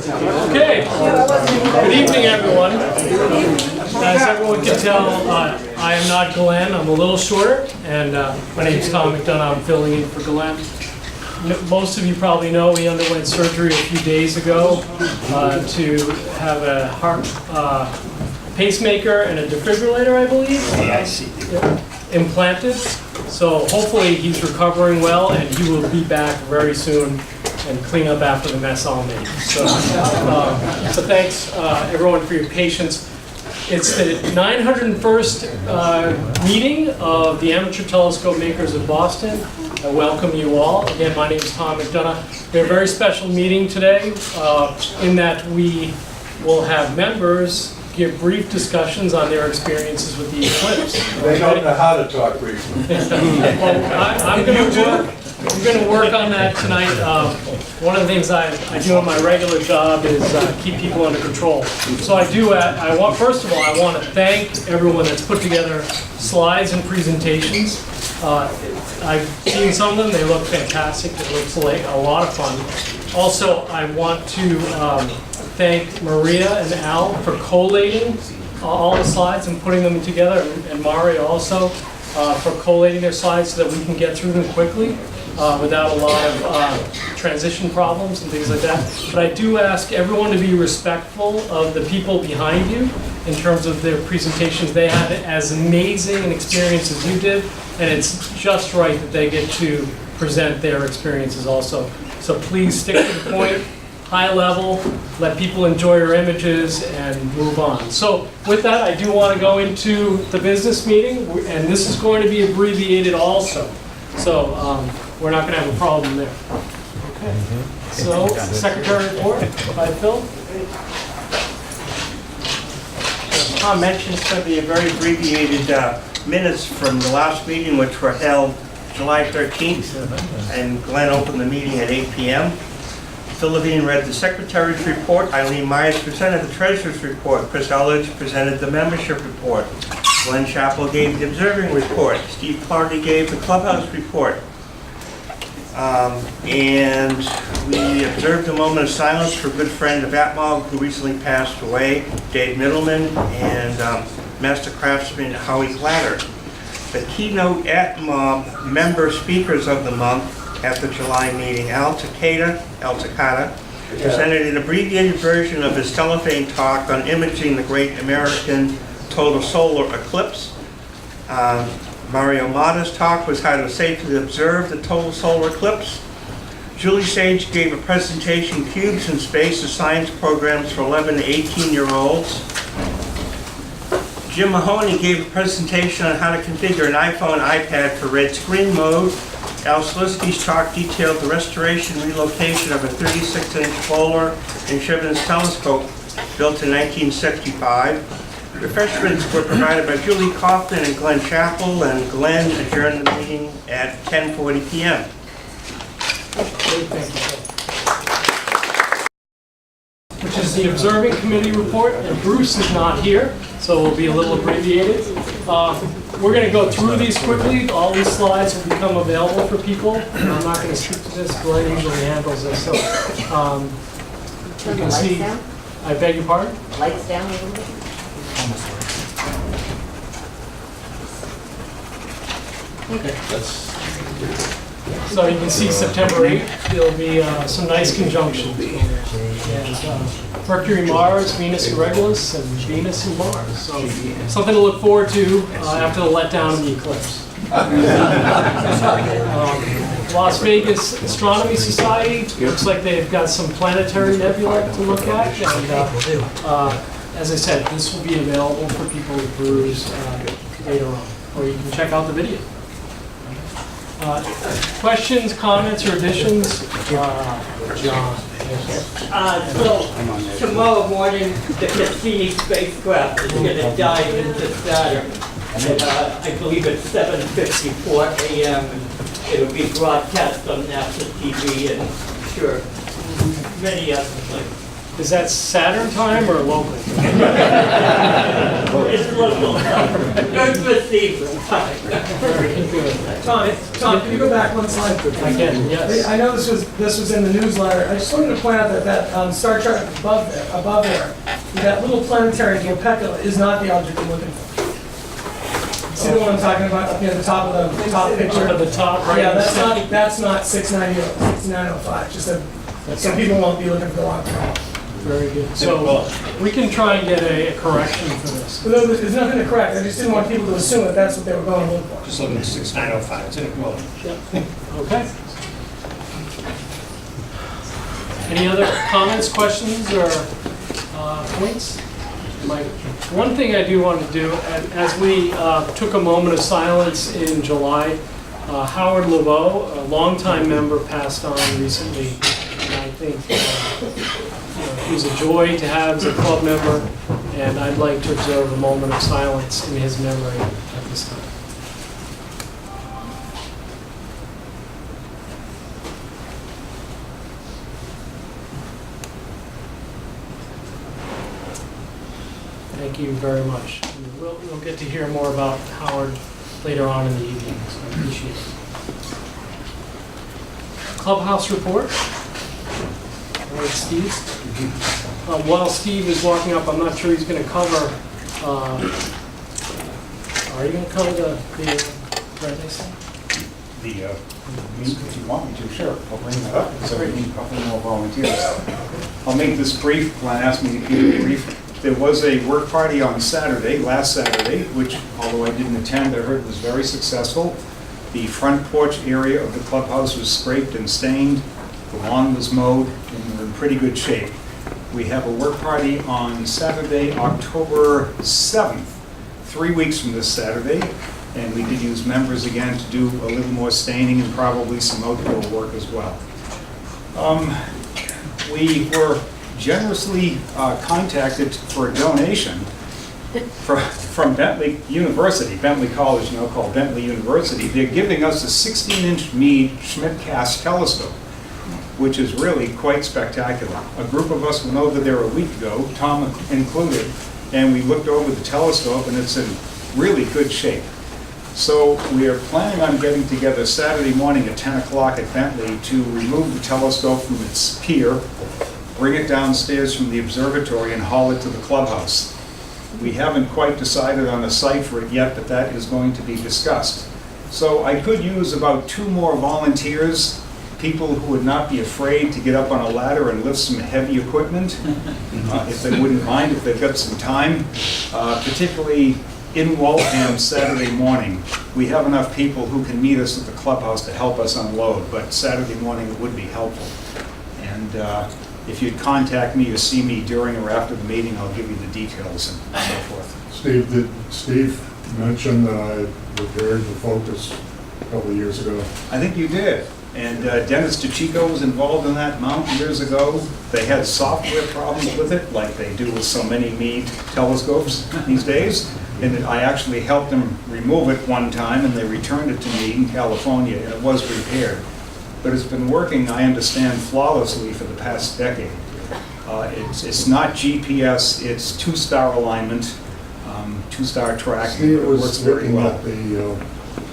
Okay, good evening everyone. As everyone can tell, I am not Glenn, I'm a little shorter, and my name is Tom McDonough, I'm filling in for Glenn. Most of you probably know he underwent surgery a few days ago to have a heart pacemaker and a defibrillator, I believe, implanted. So hopefully he's recovering well and he will be back very soon and clean up after the mess I'll make. So, so thanks everyone for your patience. It's the 901st meeting of the Amateur Telescope Makers of Boston. I welcome you all. Again, my name is Tom McDonough. We have a very special meeting today in that we will have members give brief discussions on their experiences with the eclipse. They don't know how to talk briefly. Well, I'm going to work on that tonight. One of the things I do in my regular job is keep people under control. So I want, first of all, I want to thank everyone that's put together slides and presentations. I've seen some of them, they look fantastic, it looks like a lot of fun. Also, I want to thank Maria and Al for collating all the slides and putting them together, and Mario also for collating their slides so that we can get through them quickly without a lot of transition problems and things like that. But I do ask everyone to be respectful of the people behind you in terms of their presentations. They had as amazing an experience as you did, and it's just right that they get to present their experiences also. So please stick to the point, high level, let people enjoy your images, and move on. So with that, I do want to go into the business meeting, and this is going to be abbreviated also. So we're not going to have a problem there. Okay. So, Secretary report by Phil. As Tom mentioned, it's going to be a very abbreviated minutes from the last meeting, which were held July 13th, and Glenn opened the meeting at 8 p.m. Phil Levine read the Secretary's report, Eileen Myers presented the Treasurer's report, Chris Elledge presented the membership report, Glenn Chappell gave the observing report, Steve Clardy gave the Clubhouse report. And we observed a moment of silence for a good friend of ATMoB who recently passed away, Dave Middleman, and Master Craftsman Howie Glatter. The keynote ATMoB member speakers of the month at the July meeting, Al Takeda presented an abbreviated version of his telephone talk on imaging the Great American Solar Eclipse. Mario Motta's talk was how to safely observe the total solar eclipse. Julie Sage gave a presentation, Cubes in Space, the science programs for 11 to 18-year-olds. Jim Mahoney gave a presentation on how to configure an iPhone, iPad for red screen mode. Al Sliski's talk detailed the restoration and relocation of a 36-inch Bowler and Chivens telescope built in 1965. Refreshments were provided by Julie Kaufman and Glenn Chappell, and Glenn adjourned the meeting at 10:40 p.m. Which is the observing committee report, and Bruce is not here, so it will be a little abbreviated. We're going to go through these quickly. All these slides will become available for people. And I'm not going to speak to this. Glenn usually handles this. So you can see. I beg your pardon? Lights down a little bit. Okay. So you can see September 8th, there'll be some nice conjunctions. And, Mercury, Mars, Venus and Regulus, and Venus and Mars. So something to look forward to after the letdown of the eclipse. Las Vegas Astronomy Society, looks like they've got some planetary nebula to look at. And as I said, this will be available for people to peruse later on, or you can check out the video. Questions, comments, or additions? John. So tomorrow morning, the Cassini spacecraft is going to dive into Saturn. And I believe it's 7:54 a.m. It'll be broadcast on NASA TV and I'm sure many other places. Is that Saturn time or local? It's local. Good for Steve. Very good. Tom, can you go back one slide? I can, yes. I know this was in the newsletter. I just wanted to point out that Star Trek above there, that little planetary Gopeka is not the object I'm looking for. See the one I'm talking about up near the top of the top picture? Up at the top, right? Yeah, that's not 6905. Just that some people won't be looking for the wrong thing. Very good. So we can try and get a correction for this. But there's nothing to correct. I just didn't want people to assume that that's what they were going to look for. Just looking at 6905, it's in equality. Okay. Any other comments, questions, or points? One thing I do want to do, as we took a moment of silence in July, Howard Laveau, a longtime member, passed on recently. And I think he was a joy to have as a club member, and I'd like to observe a moment of silence in his memory at this time. Thank you very much. We'll get to hear more about Howard later on in the evening, so I appreciate it. Clubhouse report. All right, Steve. While Steve is walking up, I'm not sure he's going to cover. Are you going to cover the Renaissance? If you want me to, sure. I'll bring that up. So we need a couple more volunteers. I'll make this brief. Glenn asked me to keep it brief. There was a work party on Saturday, last Saturday, which, although I didn't attend, I heard was very successful. The front porch area of the clubhouse was scraped and stained. The lawn was mowed, and we're in pretty good shape. We have a work party on Saturday, October 7th, 3 weeks from this Saturday, and we did use members again to do a little more staining and probably some outdoor work as well. We were generously contacted for a donation from Bentley University, Bentley College now called Bentley University. They're giving us a 16-inch Meade Schmidt-Cast telescope, which is really quite spectacular. A group of us went over there a week ago, Tom included, and we looked over the telescope, and it's in really good shape. So we are planning on getting together Saturday morning at 10 o'clock at Bentley to remove the telescope from its pier, bring it downstairs from the observatory, and haul it to the clubhouse. We haven't quite decided on a site for it yet, but that is going to be discussed. So I could use about 2 more volunteers, people who would not be afraid to get up on a ladder and lift some heavy equipment, if they wouldn't mind, if they've got some time, particularly in Waltham Saturday morning. We have enough people who can meet us at the clubhouse to help us unload, but Saturday morning it would be helpful. And if you'd contact me or see me during or after the meeting, I'll give you the details and so forth. Steve, did Steve mention that I repaired the Focus a couple of years ago? I think you did. And Dennis DeChico was involved in that mount years ago. They had software problems with it, like they do with so many Meade telescopes these days. And I actually helped them remove it one time, and they returned it to me in California, and it was repaired. But it's been working, I understand, flawlessly for the past decade. It's not GPS, it's 2-star alignment, 2-star tracking. Steve It works was very looking well. at the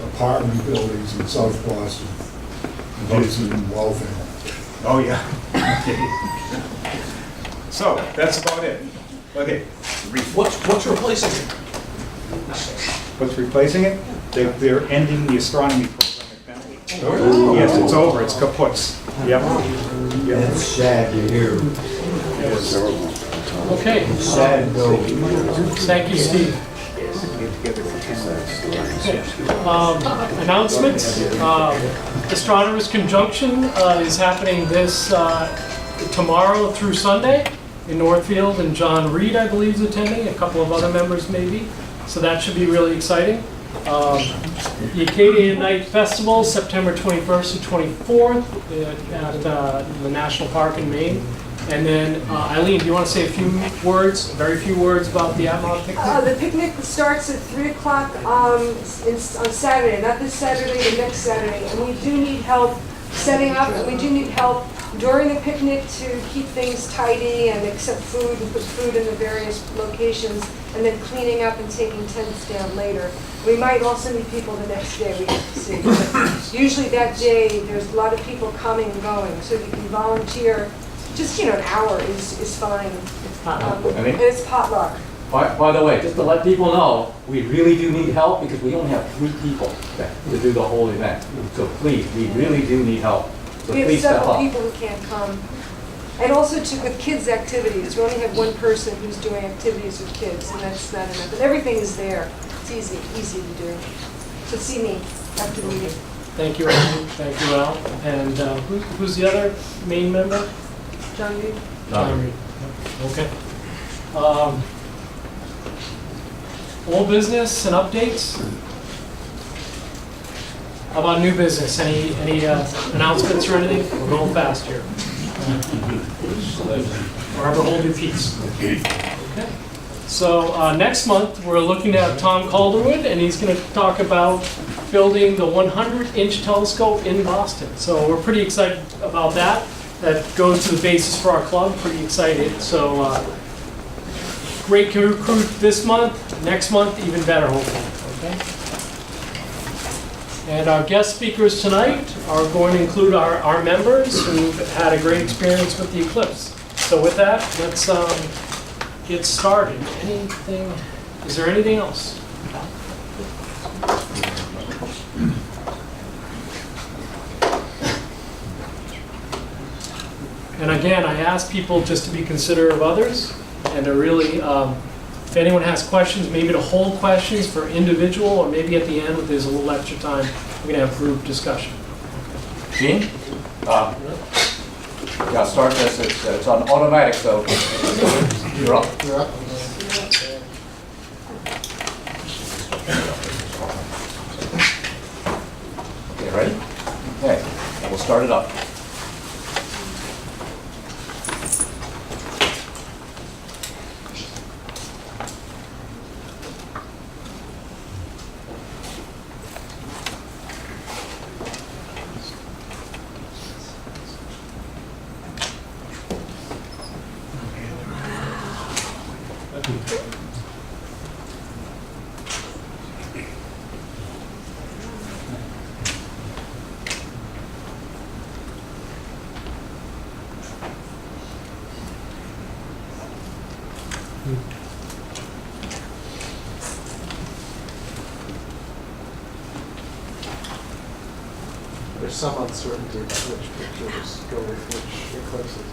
apartment buildings in South Boston. He's in Waltham. Oh, yeah. So, that's about it. Okay. What's replacing it? What's replacing it? They're ending the astronomy program at Bentley. Yes, it's over. It's kaput. Yep. It's sad to hear. Yes. Okay. Sad though. Thank you, Steve. Announcements. Astronomers Conjunction is happening this tomorrow through Sunday in Northfield, and John Reed, I believe, is attending. A couple of other members maybe. So that should be really exciting. The Acadian Night Festival, September 21st and 24th at the National Park in Maine. And then, Eileen, do you want to say a few words, very few words about the ATMoB picnic? The picnic starts at 3 o'clock on Saturday, not this Saturday, the next Saturday. And we do need help setting up, and we do need help during the picnic to keep things tidy and accept food and put food in the various locations, and then cleaning up and taking tents down later. We might also need people the next day, we have to see. But usually that day, there's a lot of people coming and going, so you can volunteer. Just, an hour is fine. And it's potluck. By the way, just to let people know, we really do need help because we only have 3 people to do the whole event. So please, we really do need help. So We have please step several up. people who can't come. And also with kids' activities, we only have one person who's doing activities with kids, and that's not enough. But everything is there. It's easy to do. So see me after the meeting. Thank you, Ellen. Thank you, Al. And who's the other main member? John Reed? John Reed. Okay. Old business and updates? How about new business? Any announcements or anything? We're going fast here. Barbara, hold your peace. Okay. So next month, we're looking at Tom Calderwood, and he's going to talk about building the 100-inch telescope in Boston. So we're pretty excited about that. That goes to the basis for our club. Pretty excited. So great recruit this month. Next month, even better, hopefully. Okay. And our guest speakers tonight are going to include our members who've had a great experience with the eclipse. So with that, let's get started. Is there anything else? And again, I ask people just to be considerate of others and to really, if anyone has questions, maybe to hold questions for individual, or maybe at the end, if there's a little extra time, we're going to have group discussion. Gene? Yeah, start this. It's on automatic, so you're up. Okay, ready? Okay, we'll start it up. There's some uncertainty about which pictures go with which eclipses.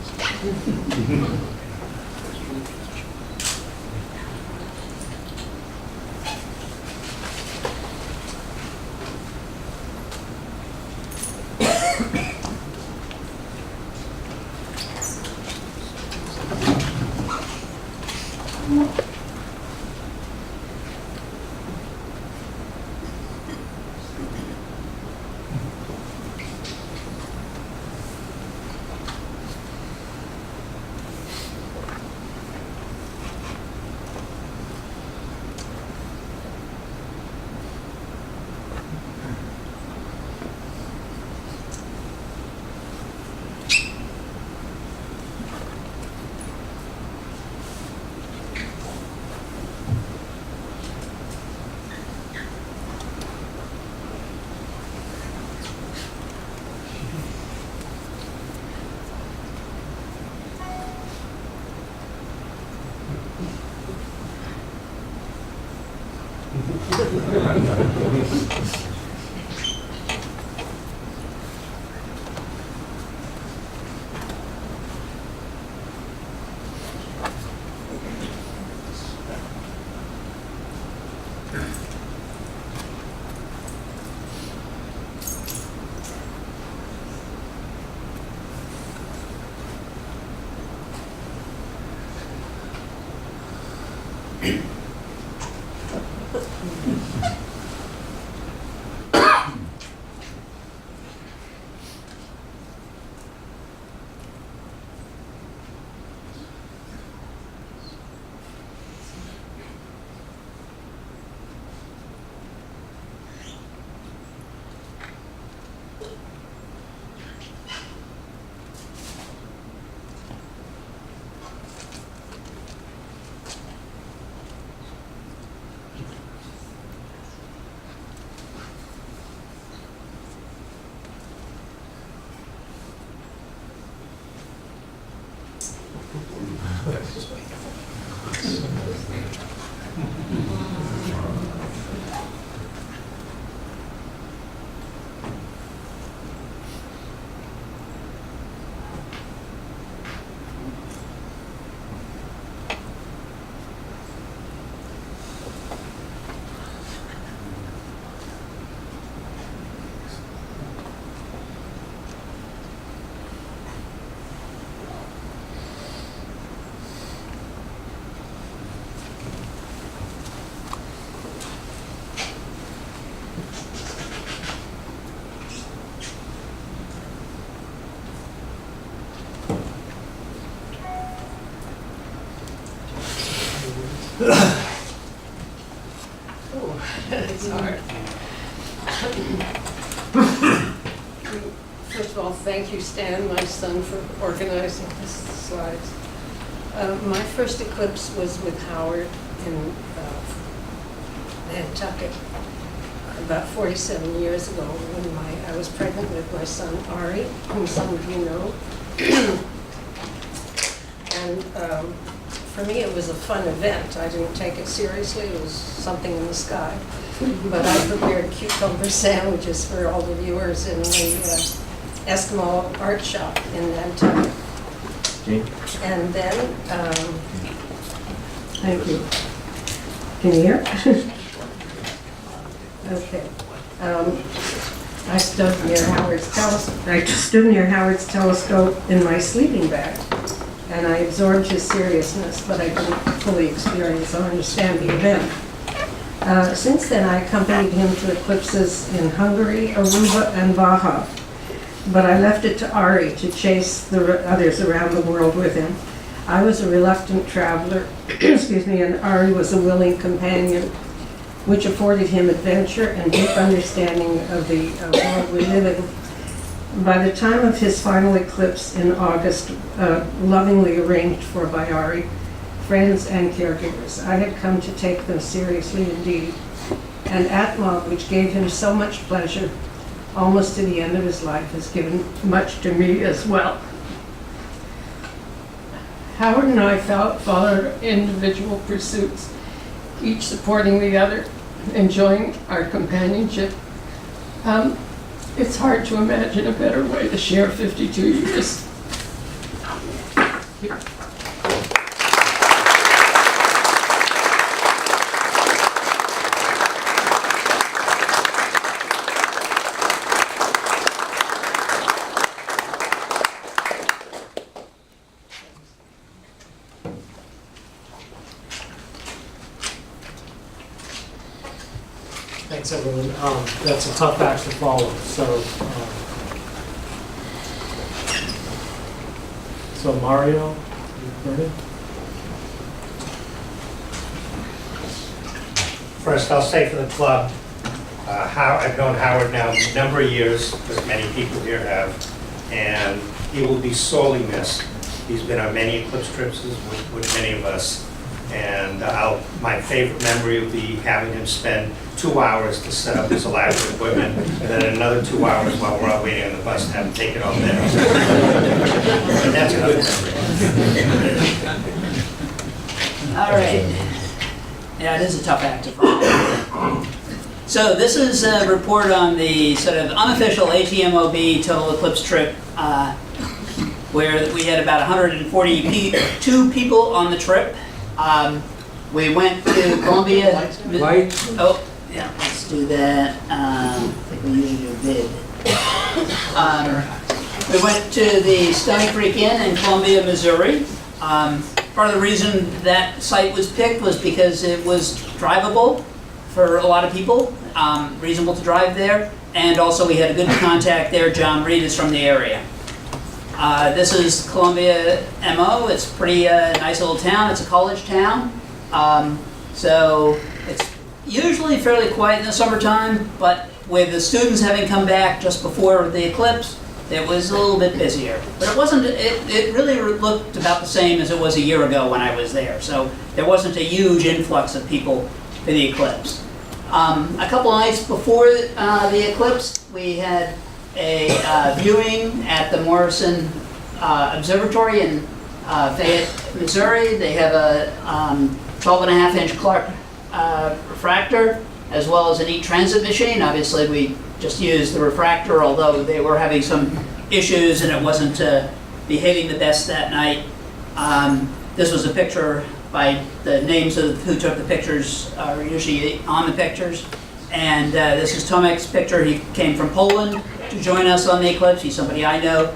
It's hard. First of all, thank you, Stan, my son, for organizing these slides. My first eclipse was with Howard in Nantucket about 47 years ago when I was pregnant with my son Ari, whom some of you know. And for me, it was a fun event. I didn't take it seriously. It was something in the sky. But I prepared cucumber sandwiches for all the viewers in the Eskimo art shop in Nantucket. And then, thank you. Can you hear? Okay. I stood near Howard's telescope in my sleeping bag, and I absorbed his seriousness, but I didn't fully experience or understand the event. Since then, I accompanied him to eclipses in Hungary, Aruba, and Baja, but I left it to Ari to chase the others around the world with him. I was a reluctant traveler, excuse me, and Ari was a willing companion, which afforded him adventure and deep understanding of the world we live in. By the time of his final eclipse in August, lovingly arranged for by Ari, friends and caregivers, I had come to take them seriously indeed. And ATMoB, which gave him so much pleasure, almost to the end of his life, has given much to me as well. Howard and I followed individual pursuits, each supporting the other, enjoying our companionship. It's hard to imagine a better way to share 52 years. Thanks, everyone. That's a tough act to follow. So Mario, Bernie? First, I'll say for the club, I've known Howard now a number of years, as many people here have, and he will be sorely missed. He's been on many eclipse trips with many of us, and my favorite memory would be having him spend 2 hours to set up his elaborate equipment, and then another 2 hours while we're all waiting on the bus to have him take it all there. And that's a good memory. All right. Yeah, it is a tough act to follow. So this is a report on the sort of unofficial ATMoB total eclipse trip, where we had about 142 people on the trip. We went to Columbia. Oh, yeah, let's do that. I think we usually do bid. We went to the Stony Creek Inn in Columbia, Missouri. Part of the reason that site was picked was because it was drivable for a lot of people, reasonable to drive there, and also we had a good contact there. John Reed is from the area. This is Columbia MO. It's pretty nice little town. It's a college town. So it's usually fairly quiet in the summertime, but with the students having come back just before the eclipse, it was a little bit busier. But it wasn't, it really looked about the same as it was a year ago when I was there. So there wasn't a huge influx of people for the eclipse. A couple of nights before the eclipse, we had a viewing at the Morrison Observatory in Fayette, Missouri. They have a 12.5-inch Clark refractor, as well as an e-transit machine. Obviously, we just used the refractor, although they were having some issues and it wasn't behaving the best that night. This was a picture by the names of who took the pictures are usually on the pictures. And this is Tomek's picture. He came from Poland to join us on the eclipse. He's somebody I know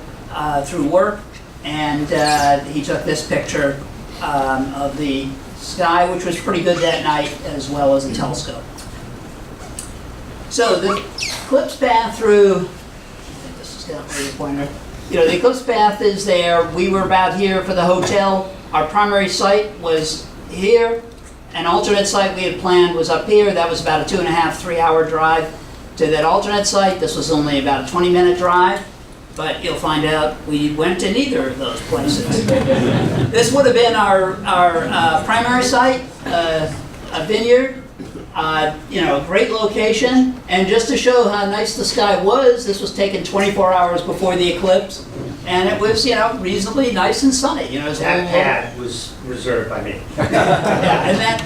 through work. And he took this picture of the sky, which was pretty good that night, as well as the telescope. So the eclipse path through, I think this has got a pointer. You know, the eclipse path is there. We were about here for the hotel. Our primary site was here, An alternate site we had planned was up here. That was about a 2.5, 3-hour drive to that alternate site. This was only about a 20-minute drive, but you'll find out we went to neither of those places. This would have been our primary site, a vineyard. Great location, and just to show how nice the sky was, this was taken 24 hours before the eclipse, and it was, reasonably nice and sunny. It was That pad was reserved by me. yeah, and that,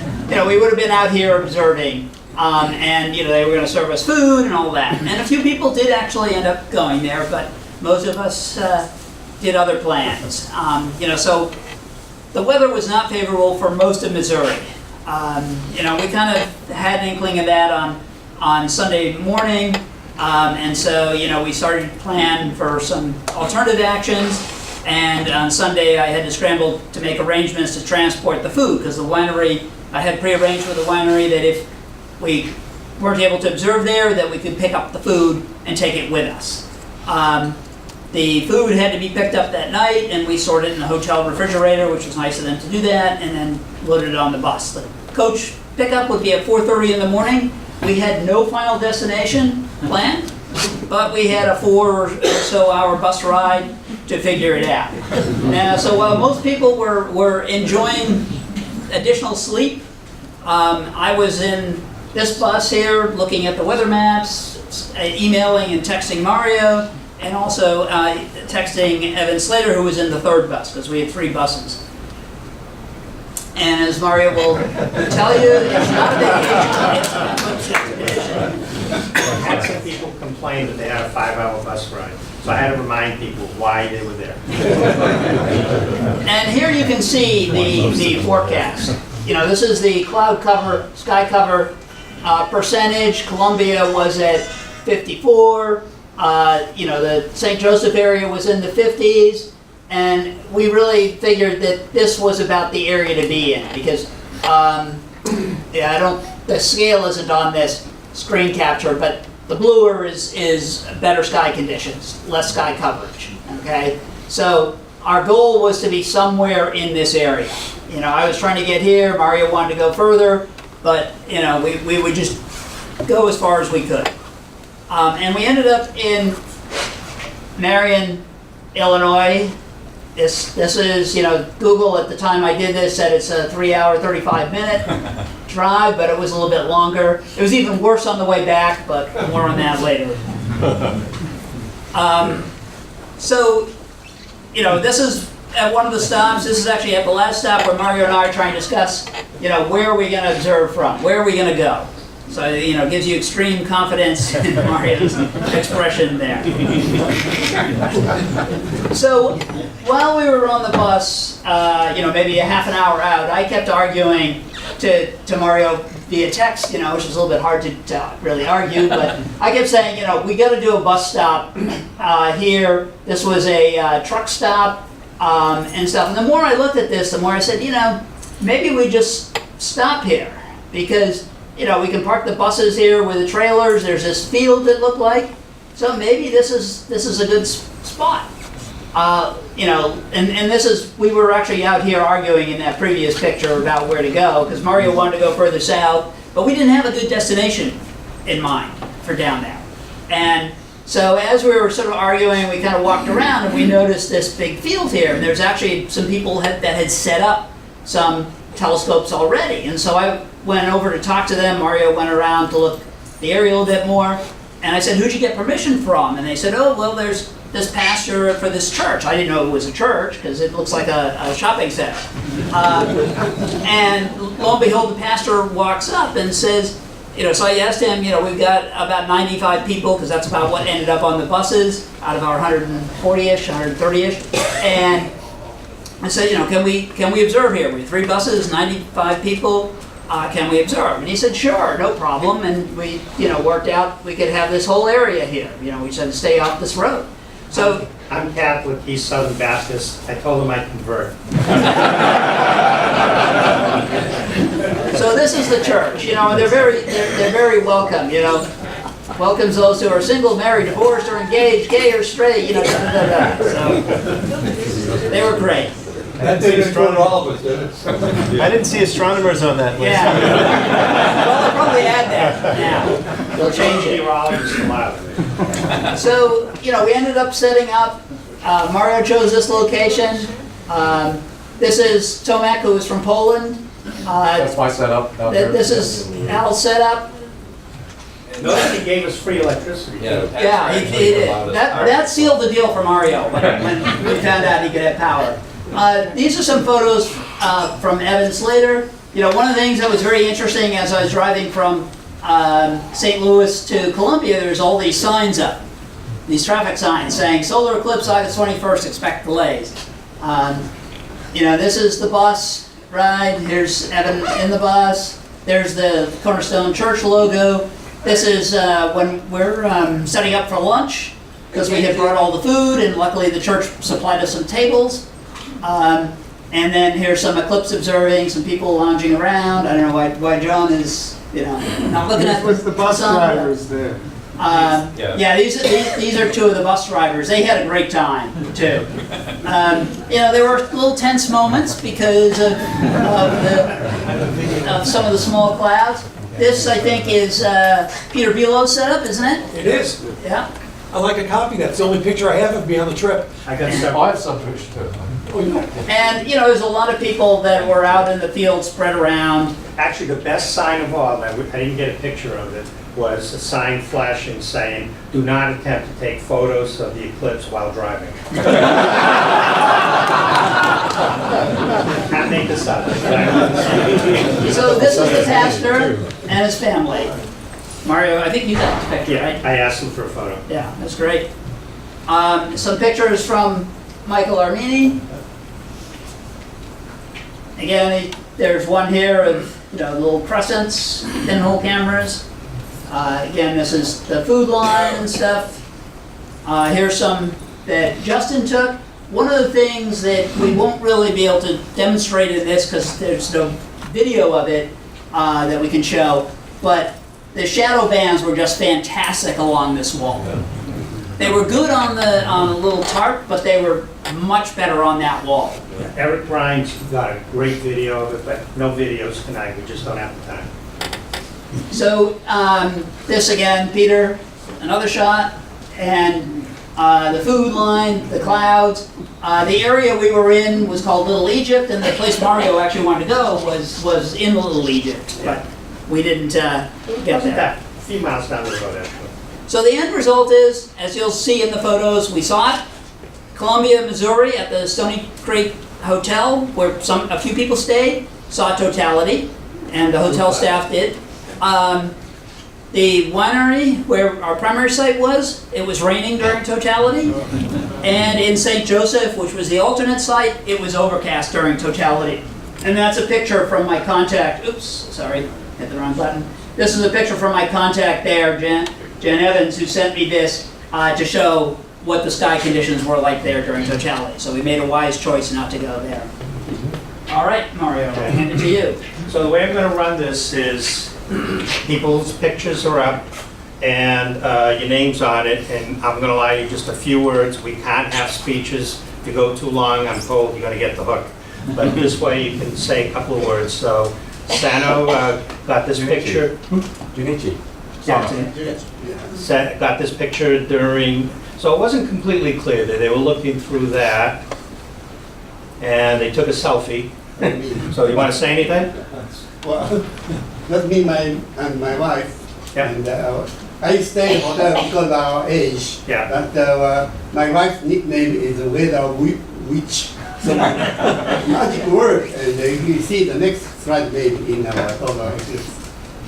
we would have been out here observing, and, they were going to serve us food and all that. And a few people did actually end up going there, but most of us did other plans. So the weather was not favorable for most of Missouri. We kind of had an inkling of that on Sunday morning, and so, we started to plan for some alternative actions, and on Sunday I had to scramble to make arrangements to transport the food, because the winery, I had prearranged with the winery that if we weren't able to observe there, that we could pick up the food and take it with us. The food had to be picked up that night, and we stored it in the hotel refrigerator, which was nice of them to do that, and then loaded it on the bus. The coach pickup would be at 4:30 in the morning. We had no final destination planned, but we had a 4 or so hour bus ride to figure it out. So while most people were enjoying additional sleep, I was in this bus here looking at the weather maps, emailing and texting Mario, and also texting Evan Slater, who was in the third bus, because we had 3 buses. And as Mario will tell you, it's not a vacation, it's an expedition. I had some people complain that they had a 5-hour bus ride, so I had to remind people why they were there. And here you can see the forecast. This is the cloud cover, sky cover percentage. Columbia was at 54. The St. Joseph area was in the 50s. And we really figured that this was about the area to be in, because the scale isn't on this screen capture, but the bluer is better sky conditions, less sky coverage. Okay, so our goal was to be somewhere in this area. I was trying to get here. Mario wanted to go further, but we would just go as far as we could. And we ended up in Marion, Illinois. This is, Google at the time I did this said it's a 3-hour, 35-minute drive, but it was a little bit longer. It was even worse on the way back, but more on that later. This is at one of the stops. This is actually at the last stop where Mario and I are trying to discuss, where are we going to observe from? Where are we going to go? So, it gives you extreme confidence in Mario's expression there. So, while we were on the bus, maybe a half an hour out, I kept arguing to Mario via text, which is a little bit hard to really argue, but I kept saying, we got to do a bus stop here. This was a truck stop and stuff. And the more I looked at this, the more I said, maybe we just stop here, because we can park the buses here with the trailers. There's this field that looked like, so maybe this is a good spot. And this is, we were actually out here arguing in that previous picture about where to go, because Mario wanted to go further south, but we didn't have a good destination in mind for down there. And so as we were sort of arguing, we kind of walked around and we noticed this big field here, and there's actually some people that had set up some telescopes already. And so I went over to talk to them. Mario went around to look the area a little bit more, and I said, "Who'd you get permission from?" And they said, "Oh, well, there's this pasture for this church." I didn't know it was a church because it looks like a shopping center. And lo and behold, the pastor walks up and says, so I asked him, we've got about 95 people, because that's about what ended up on the buses out of our 140-ish, 130-ish. And I said, can we observe here? We have 3 buses, 95 people. Can we observe? And he said, sure, no problem. And we, worked out we could have this whole area here. We said stay off this road. So I'm Catholic, he's Southern Baptist. I told him I'd convert. So this is the church, and they're very welcome, welcomes those who are single, married, divorced, or engaged, gay or straight, So they were great. That didn't include all of us, did it? I didn't see astronomers on that list. Yeah. Well, I'll probably add that now. We'll change it. So, you know, we ended up setting up, Mario chose this location. This is Tomek, who is from Poland. That's my setup out there. This is Al's setup. Notice he gave us free electricity. Yeah, he did. That sealed the deal for Mario when we found out he could have power. These are some photos from Evan Slater. You know, one of the things that was very interesting as I was driving from St. Louis to Columbia, there's all these signs up, these traffic signs saying solar eclipse August 21st, expect delays. You know, this is the bus ride. Here's Evan in the bus. There's the Cornerstone Church logo. This is when we're setting up for lunch because we had brought all the food and luckily the church supplied us some tables. And then here's some eclipse observing, some people lounging around. I don't know why John is, you know, not looking at the bus drivers there. Yeah, these are two of the bus drivers. They had a great time too. You know, there were little tense moments because of some of the small clouds. This, I think, is Peter Belo's setup, isn't it? It is. Yeah. I'd like a copy. That's the only picture I have of me on the trip. I have some pictures too. And, you know, there's a lot of people that were out in the field spread around. Actually, the best sign of all, I didn't get a picture of it, was a sign flashing saying, "Do not attempt to take photos of the eclipse while driving." Can't make this up. So this is the pastor and his family. Mario, I think you got this picture, right? I asked him for a photo. Yeah, that's great. Some pictures from Michael Armini. Again, there's one here of, you know, little crescents, pinhole cameras. Again, this is the food line and stuff. Here's some that Justin took. One of the things that we won't really be able to demonstrate in this because there's no video of it that we can show, but the shadow bands were just fantastic along this wall. They were good on the little tarp, but they were much better on that wall. Eric Ryan's got a great video of it, but no videos tonight. We just don't have the time. So this again, Peter, another shot, and the food line, the clouds. The area we were in was called Little Egypt, and the place Mario actually wanted to go was in Little Egypt, but we didn't get there. A few miles down the road, actually. So the end result is, as you'll see in the photos, we saw it, Columbia, Missouri, at the Stony Creek Hotel, where a few people stayed, saw totality, and the hotel staff did. The winery, where our primary site was, it was raining during totality. And in St. Joseph, which was the alternate site, it was overcast during totality. And that's a picture from my contact. Oops, sorry, hit the wrong button. This is a picture from my contact there, Jen Evans, who sent me this to show what the sky conditions were like there during totality. So we made a wise choice not to go there. All right, Mario, I'll hand it to you. So the way I'm going to run this is people's pictures are up and your name's on it, and I'm going to allow you just a few words. We can't have speeches. If you go too long, I'm told you're going to get the hook. But this way you can say a couple of words. So Sano got this picture. Junichi. Got this picture during, so it wasn't completely clear that they were looking through that, and they took a selfie. So you want to say anything? Well, that's me and my wife. Yeah. And I stay in hotel because of our age. Yeah. But my wife's nickname is Weather Witch. So magic work, and you see the next slide maybe in our solar eclipse.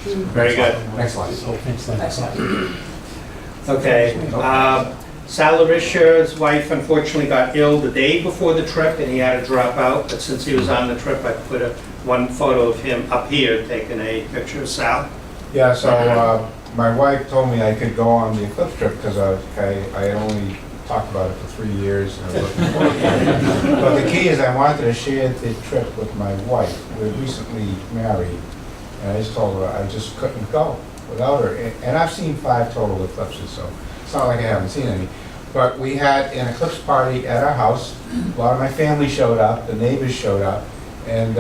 Very good. Next slide. Okay. Sal Larisha's wife unfortunately got ill the day before the trip, and he had to drop out. But since he was on the trip, I put one photo of him up here taking a picture of Sal. Yeah, so my wife told me I could go on the eclipse trip because I only talked about it for 3 years. But the key is I wanted to share the trip with my wife. We're recently married, and I just told her I just couldn't go without her. And I've seen 5 total eclipses, so it's not like I haven't seen any. But we had an eclipse party at our house. A lot of my family showed up, the neighbors showed up, and,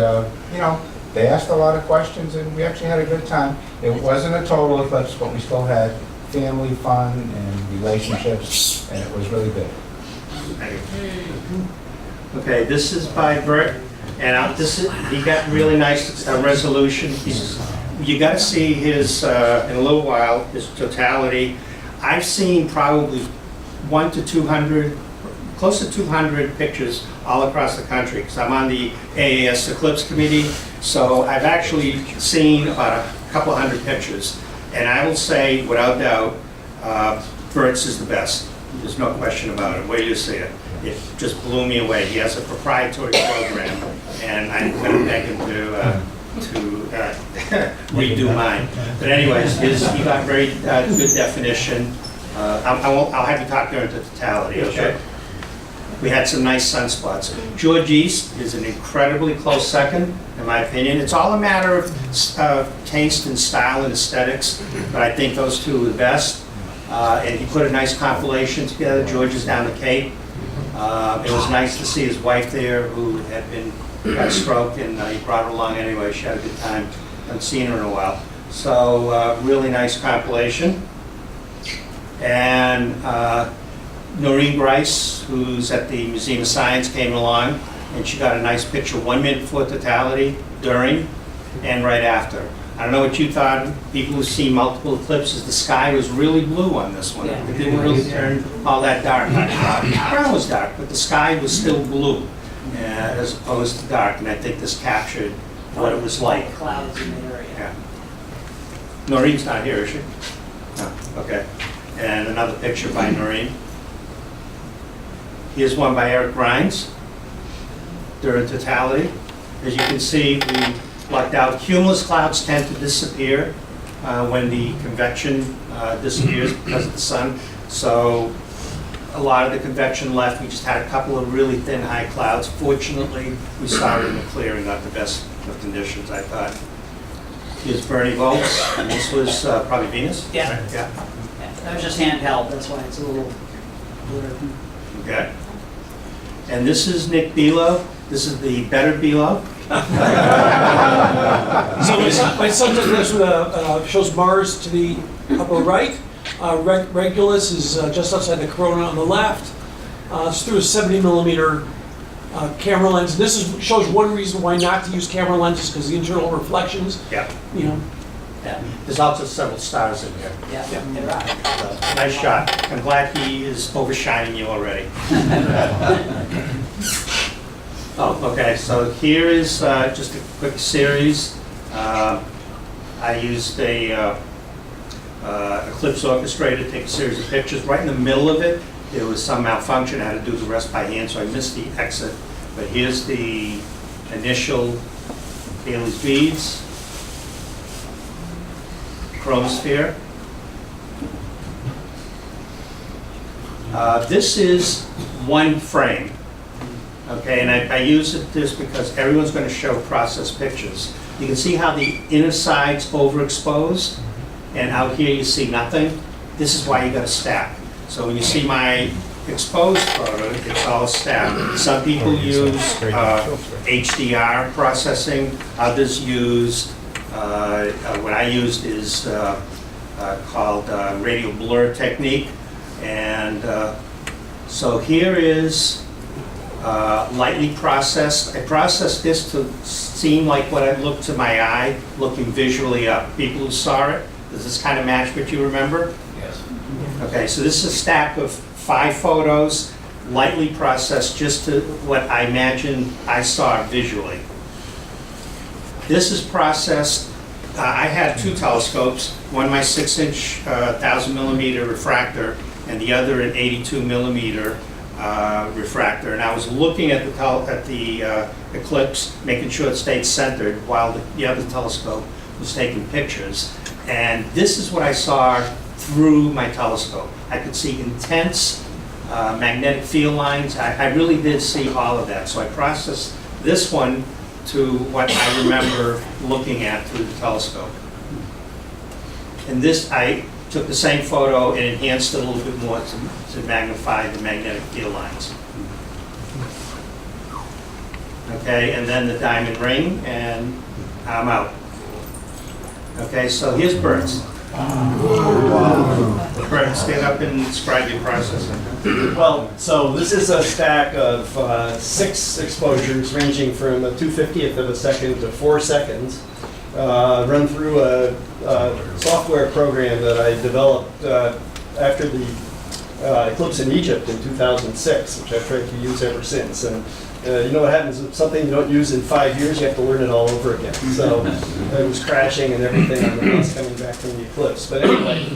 you know, they asked a lot of questions, and we actually had a good time. It wasn't a total eclipse, but we still had family fun and relationships, and it was really good. Okay, this is by Bert, and he got really nice resolution. You got to see his, in a little while, his totality. I've seen probably 100 to 200, close to 200 pictures all across the country, because I'm on the AAS Eclipse Committee, so I've actually seen about a couple hundred pictures. And I will say, without doubt, Bert's is the best. There's no question about it. Wait till you see it. It just blew me away. He has a proprietary program, and I'm going to beg him to redo mine. But anyways, he got very good definition. I'll have you talk during the totality, okay? We had some nice sunspots. George East is an incredibly close second, in my opinion. It's all a matter of taste and style and aesthetics, but I think those two are the best. And he put a nice compilation together. George is down the Cape. It was nice to see his wife there, who had got a stroke, and he brought her along anyway. She had a good time. I haven't seen her in a while. So really nice compilation. And Noreen Bryce, who's at the Museum of Science, came along, and she got a nice picture 1 minute before totality, during, and right after. I don't know what you thought, people who see multiple eclipses. The sky was really blue on this one. It didn't really turn all that dark. The ground was dark, but the sky was still blue, as opposed to dark, and I think this captured what it was like. Clouds in the area. Yeah. Noreen's not here, is she? No, okay. And another picture by Noreen. Here's one by Eric Grimes during totality. As you can see, we blocked out. Cumulus clouds tend to disappear when the convection disappears because of the sun. So a lot of the convection left. We just had a couple of really thin high clouds. Fortunately, we saw it in the clear and got the best of conditions, I thought. Here's Bernie Volz, and this was probably Venus? Yeah. Right? Yeah. That was just handheld, that's why it's a little blurred. Okay. And this is Nick Bilo. This is the better Bilo. So my sunset shows Mars to the upper right. Regulus is just outside the corona on the left. It's through a 70 millimeter camera lens. This shows one reason why not to use camera lenses, because the internal reflections. Yeah. You know. Yeah. There's also several stars in here. Yeah, they're right. So, nice shot. I'm glad he is overshining you already. Oh, okay. So here is just a quick series. I used a Eclipse Orchestrator to take a series of pictures. Right in the middle of it, there was some malfunction. I had to do the rest by hand, so I missed the exit. But here's the initial Halley's beads. Chromosphere. This is one frame, okay, and I use this because everyone's going to show process pictures. You can see how the inner side's overexposed, and out here you see nothing. This is why you got to stack. So when you see my exposed photo, it's all stacked. Some people use HDR processing, others used what I used is called radial blur technique. And so here is lightly processed. I processed this to seem like what it looked to my eye, looking visually up. People who saw it, does this kind of match what you remember? Yes. Okay, so this is a stack of 5 photos, lightly processed just to what I imagine I saw visually. This is processed. I had 2 telescopes, one my 6-inch 1,000 millimeter refractor, and the other an 82 millimeter refractor. And I was looking at the eclipse, making sure it stayed centered, while the other telescope was taking pictures. And this is what I saw through my telescope. I could see intense magnetic field lines. I really did see all of that. So I processed this one to what I remember looking at through the telescope. And this, took the same photo and enhanced it a little bit more to magnify the magnetic field lines. Okay, and then the diamond ring, and I'm out. Okay, so here's Bert's. Bert, stand up and describe your process. Well, so this is a stack of 6 exposures ranging from a 2/50th of a second to 4 seconds. Run through a software program that I developed after the eclipse in Egypt in 2006, which I've tried to use ever since. And you know what happens if something you don't use in 5 years, you have to learn it all over again. So it was crashing and everything on the bus coming back from the eclipse. But anyway,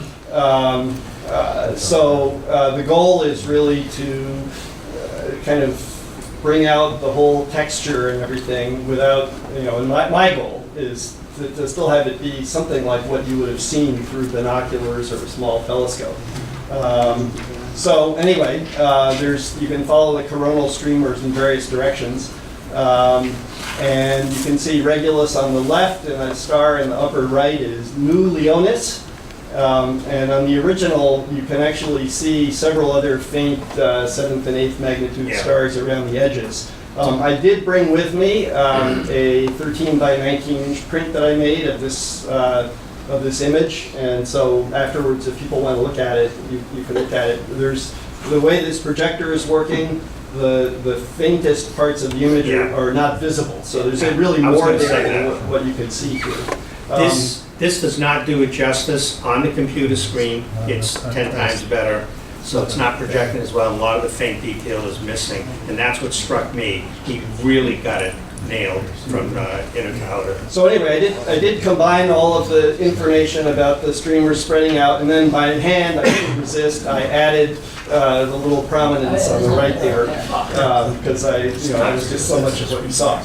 the goal is really to kind of bring out the whole texture and everything without, and my goal is to still have it be something like what you would have seen through binoculars or a small telescope. So anyway, you can follow the coronal streamers in various directions. And you can see Regulus on the left, and that star in the upper right is Nu Leonis. And on the original, you can actually see several other faint 7th and 8th magnitude stars around the edges. I did bring with me a 13 by 19 inch print that I made of this image, and so afterwards, if people want to look at it, you can look at it. There's the way this projector is working. The faintest parts of the image are not visible, so there's really more there than what you can see here. This does not do it justice on the computer screen. It's 10 times better. So it's not projecting as well, and a lot of the faint detail is missing, and that's what struck me. He really got it nailed from inner to outer. So anyway, I did combine all of the information about the streamers spreading out, and then by hand, I couldn't resist. I added the little prominence on the right there because it was just so much of what you saw.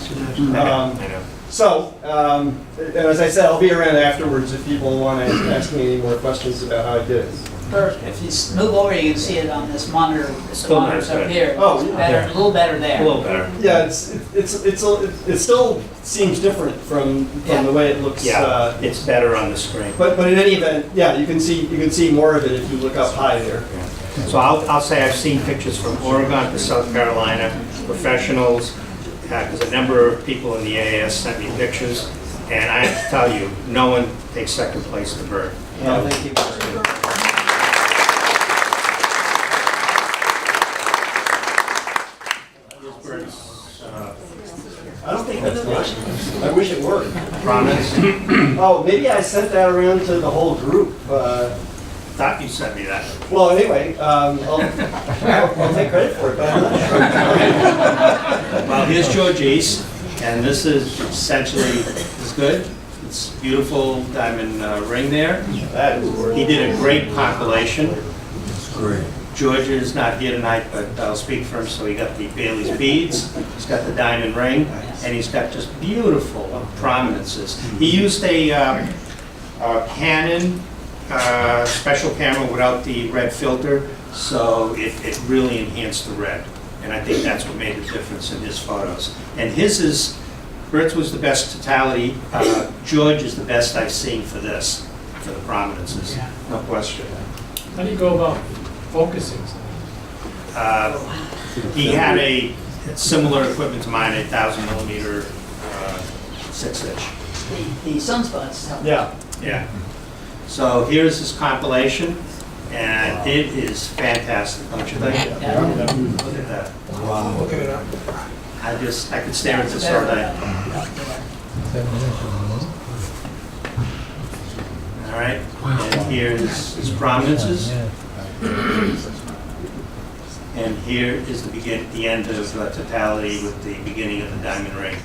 And as I said, I'll be around afterwards if people want to ask me any more questions about how I did it. Bert, if you move over, you can see it on this monitor. This monitor's up here. Oh, better, a little better there. A little better. Yeah, it still seems different from the way it looks. Yeah, it's better on the screen. But in any event, yeah, you can see more of it if you look up high there. Yeah. So I'll say I've seen pictures from Oregon to South Carolina, professionals, because a number of people in the AAS sent me pictures, and I have to tell you, no one takes second place to Bert. Yeah, thank you. I don't think that's much. I wish it were. Promise? Oh, maybe I sent that around to the whole group. Thought you sent me that. Well, anyway, I'll take credit for it, but I'm not sure. Well, here's Georgie's, and this is essentially good. It's beautiful diamond ring there. That is gorgeous. He did a great compilation. It's great. George is not here tonight, but I'll speak for him. So he got the Bailey's beads, he's got the diamond ring, and he's got just beautiful prominences. He used a Canon special camera without the red filter, so it really enhanced the red. And I think that's what made the difference in his photos. And Bert's was the best totality. George is the best I've seen for this, for the prominences, no question. How do you go about focusing? He had a similar equipment to mine, a 1,000 millimeter 6-inch. The sunspots help. Yeah. Yeah. So here's his compilation, and it is fantastic, don't you think? Yeah. Look at that. Wow. Look at it up. I could stare at this all day. All right, and here's his prominences. And here is the end of totality with the beginning of the diamond ring.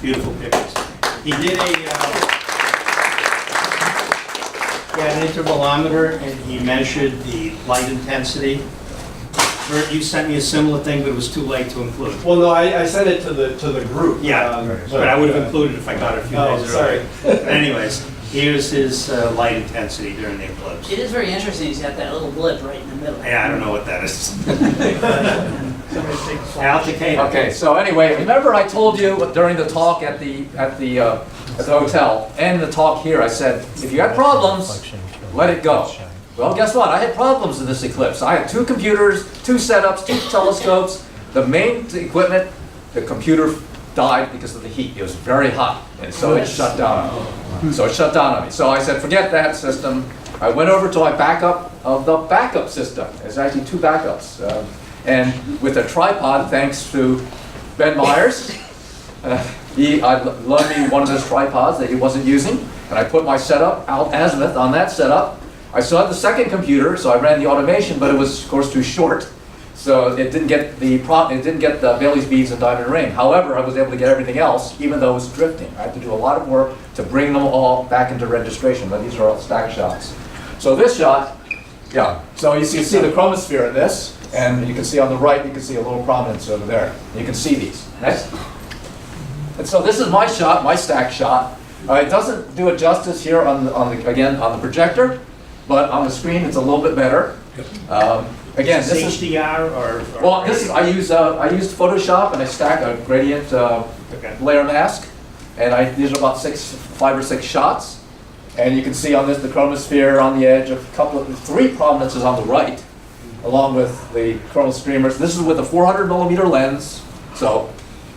Beautiful pictures. He did an intervalometer, and he measured the light intensity. Bert, you sent me a similar thing, but it was too late to include. Well, no, I sent it to the group. Yeah, but I would have included it if I got it a few days earlier. Sorry. But anyways, here's his light intensity during the eclipse. It is very interesting. He's got that little blip right in the middle. Yeah, I don't know what that is. Al Takeda. Okay, so anyway, remember I told you during the talk at the hotel and the talk here, I said, if you had problems, let it go. Well, guess what? I had problems in this eclipse. I had 2 computers, 2 setups, 2 telescopes. The main equipment, the computer died because of the heat. It was very hot, and so it shut down on me. So it shut down on me. So I said, forget that system. I went over to my backup of the backup system. There's actually 2 backups. And with a tripod, thanks to Ben Myers, he loaned me one of his tripods that he wasn't using, and I put my setup, azimuth, on that setup. I still had the second computer, so I ran the automation, but it was, of course, too short. So it didn't get the Bailey's beads and diamond ring. However, I was able to get everything else, even though it was drifting. I had to do a lot of work to bring them all back into registration, but these are all stack shots. So this shot, yeah, so you see the chromosphere in this, and you can see on the right, you can see a little prominence over there. You can see these. Next. And so this is my shot, my stack shot. It doesn't do it justice here on the projector, but on the screen it's a little bit better. Again, this is HDR or well, this is I used Photoshop, and I stack a gradient layer mask, and these are about 5 or 6 shots, and you can see on this the chromosphere on the edge, a couple of 3 prominences on the right, along with the coronal streamers. This is with a 400mm lens, so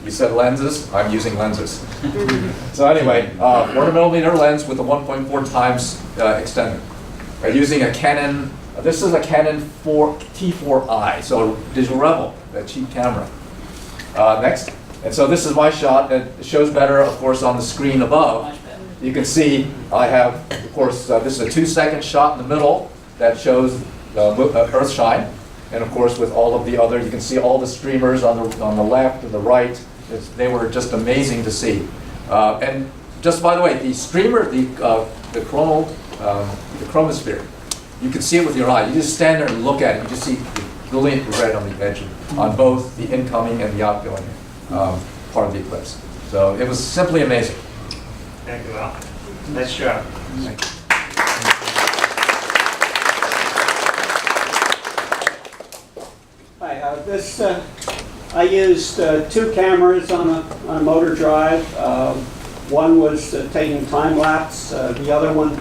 we said lenses, I'm using lenses. So anyway, 400mm lens with a 1.4 times extender. I'm using a Canon, this is a Canon T4i, so Digital Rebel, that cheap camera. Next, and so this is my shot. It shows better, of course, on the screen above. You can see I have, of course, this is a 2-second shot in the middle that shows Earth shine, and of course with all of the other, you can see all the streamers on the left and the right. They were just amazing to see. And just by the way, the streamer, the chromosphere, you can see it with your eye. You just stand there and look at it. You just see the brilliant red on the edge on both the incoming and the outgoing part of the eclipse. So it was simply amazing. Thank you, Al. Nice job. Thank you. Hi, I used 2 cameras on a motor drive. One was taking time lapse. The other one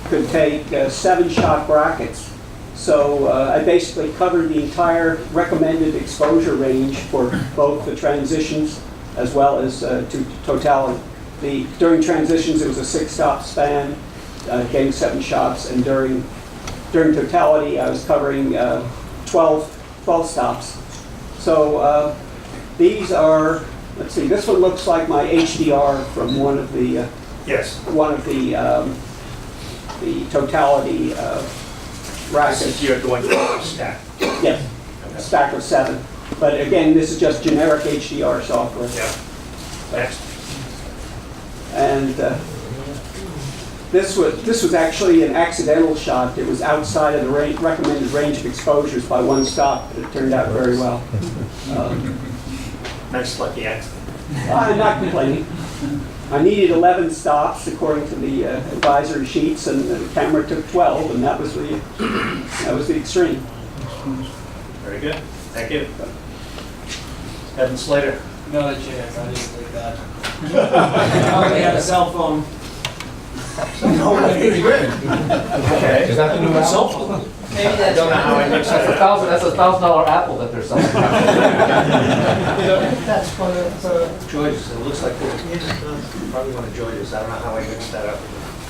could take 7-shot brackets. So I basically covered the entire recommended exposure range for both the transitions as well as to totality. During transitions, it was a 6-stop span, getting 7 shots, and during totality, I was covering 12 stops. So these are, let's see, this one looks like my HDR from one of the the totality brackets. You're going to stack. Yes, a stack of 7. But again, this is just generic HDR software. Yeah. Next. And this was actually an accidental shot. It was outside of the recommended range of exposures by 1 stop, but it turned out very well. Nice lucky accident. I'm not complaining. I needed 11 stops according to the advisory sheets, and the camera took 12, and that was the extreme. Very good. Thank you. Evan Slater. Not a chance. I didn't believe that. I only had a cell phone. No way. Okay. Is that the new cell phone? Maybe I don't know how I mixed That's that. that's a $1,000 apple that they're selling. That's for Joyce, it looks like probably one of Joyce's. I don't know how I mixed that up.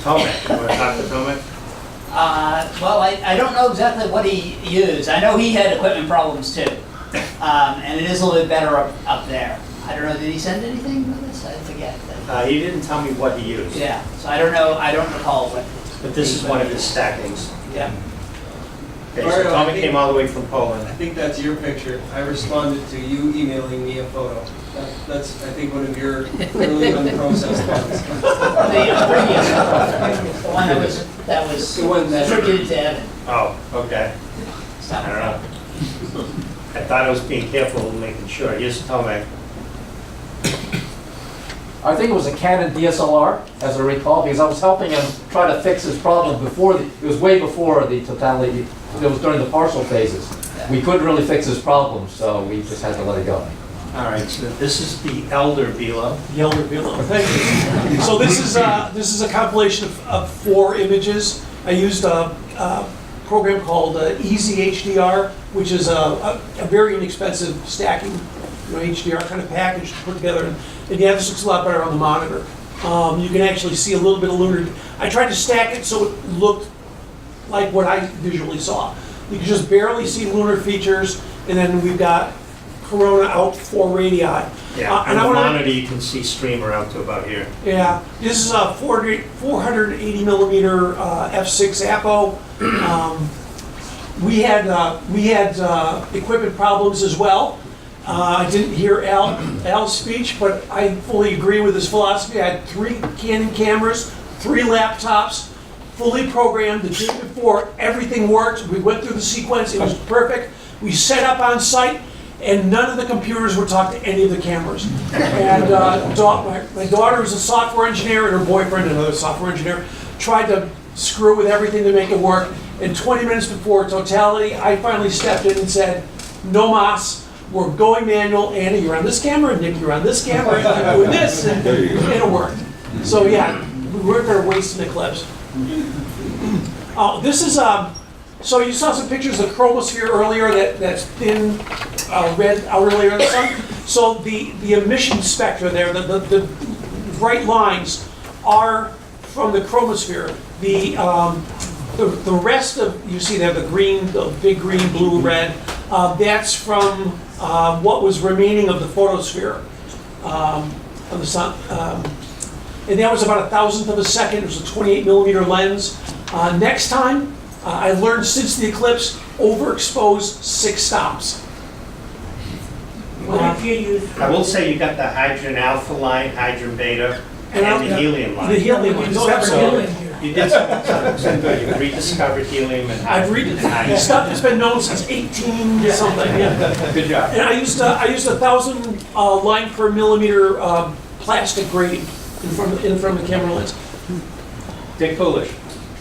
Tomek, you want to talk to Tomek? Well, I don't know exactly what he used. I know he had equipment problems too. And it is a little bit better up there. I don't know, did he send anything with this? I forget. He didn't tell me what he used. Yeah, so I don't know, I don't recall what. But this is one of his stackings. Yeah. Okay, so Tomek came all the way from Poland. I think that's your picture. I responded to you emailing me a photo. That's, I think, one of your early unprocessed ones. The previous one, the one that was The one that- attributed to Evan. Oh, okay. I don't know. I thought I was being careful and making sure. Here's Tomek. I think it was a Canon DSLR, as I recall, because I was helping him try to fix his problem before it was way before the totality. It was during the partial phases. we couldn't really fix his problem, so we just had to let it go. All right, so this is the elder velo. The elder velo, thank you. So this is a compilation of 4 images. I used a program called Easy HDR, which is a very inexpensive stacking, HDR kind of package to put together. And yeah, this looks a lot better on the monitor. You can actually see a little bit of lunar. I tried to stack it so it looked like what I visually saw. You can just barely see lunar features, and then we've got corona out 4 radii. Yeah, and the monitor you can see streamer out to about here. Yeah, this is a 480 millimeter f6 APO. We had equipment problems as well. I didn't hear Al's speech, but I fully agree with his philosophy. I had 3 Canon cameras, 3 laptops, fully programmed. The day before, everything worked. We went through the sequence. It was perfect. We set up on site, and none of the computers would talk to any of the cameras. And my daughter is a software engineer, and her boyfriend, another software engineer, tried to screw with everything to make it work. And 20 minutes before totality, I finally stepped in and said, no mas, we're going manual. Annie, you're on this camera, Nick, you're on this camera, and I'm doing this, and it worked. So yeah, we weren't going to waste an eclipse. This is, so you saw some pictures of chromosphere earlier, that's thin red outer layer of the sun. So the emission spectra there, the bright lines are from the chromosphere. The rest of, you see there, the green, the big green, blue, red, that's from what was remaining of the photosphere of the sun. And that was about 1,000th of a second. It was a 28 millimeter lens. Next time, I learned since the eclipse, overexpose 6 stops. What did you use? I will say you got the hydrogen alpha line, hydrogen beta, and the helium line. The helium line. You did something good. You rediscovered helium and hydrogen. Stuff that's been known since 18 something. Yeah. Good job. And I used 1,000 line per millimeter plastic grating in front of the camera lens. Dick Foolish.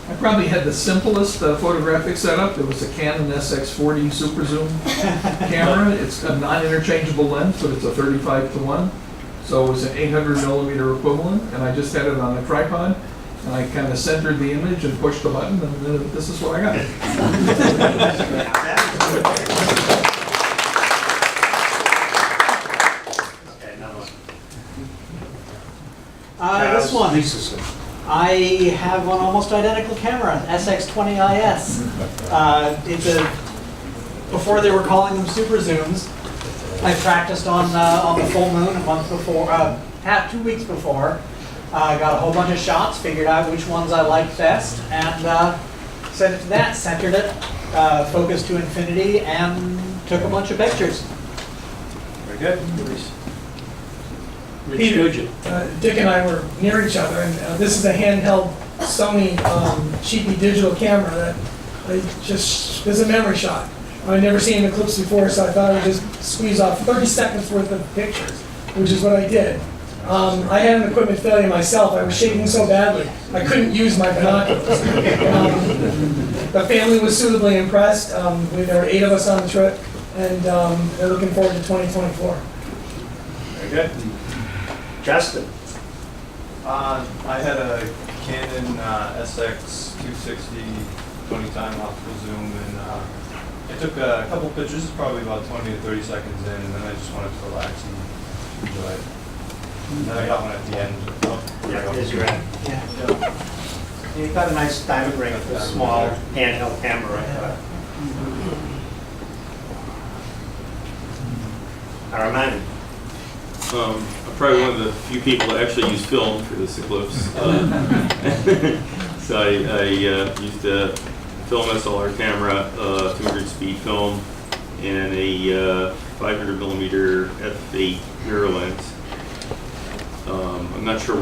I probably had the simplest photographic setup. It was a Canon SX40 Super Zoom camera. It's a non-interchangeable lens, but it's a 35:1. So it was an 800 millimeter equivalent, and I just had it on a tripod. And I kind of centered the image and pushed the button, and then this is what I got. This one. I have an almost identical camera, SX20IS. Before they were calling them super zooms. I practiced on the full moon a month before, 2 weeks before. Got a whole bunch of shots, figured out which ones I liked best, and sent it to that, centered it, focused to infinity, and took a bunch of pictures. Very good. Peter, Dick and I were near each other, and this is a handheld Sony cheapy digital camera that this is a memory shot. I'd never seen an eclipse before, so I thought I would just squeeze off 30 seconds worth of pictures, which is what I did. I had an equipment failure myself. I was shaking so badly, I couldn't use my binoculars. The family was suitably impressed. There were 8 of us on the trip, and they're looking forward to 2024. Very good. Justin. I had a Canon SX260 20-time optical zoom, and I took a couple pictures, probably about 20 to 30 seconds in, and then I just wanted to relax and enjoy it. And then I got one at the end. Yeah, there's your end. Yeah. You've got a nice diamond ring with a small handheld camera. Arianna. I'm probably one of the few people that actually use film for this eclipse. So I used a film SLR camera, 200 speed film, and a 500 millimeter f8 mirror lens. I'm not sure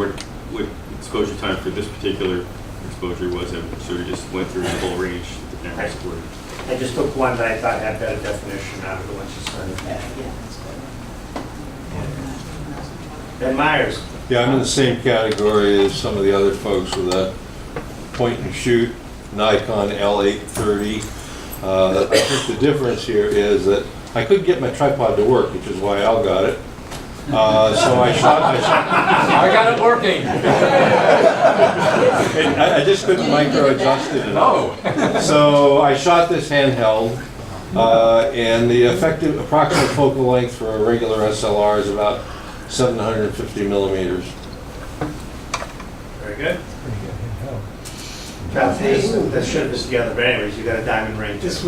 what exposure time for this particular exposure was. I sort of just went through the whole range that the camera supported. I just took one that I thought had better definition out of the ones you started. Ben Myers. Yeah, I'm in the same category as some of the other folks with that point and shoot Nikon L830. I think the difference here is that I couldn't get my tripod to work, which is why Al got it. So I got it working. I just couldn't micro adjust it enough. So I shot this handheld, and the effective approximate focal length for a regular SLR is about 750 millimeters. Very good. That should have been together, but anyways, you got a diamond ring too. This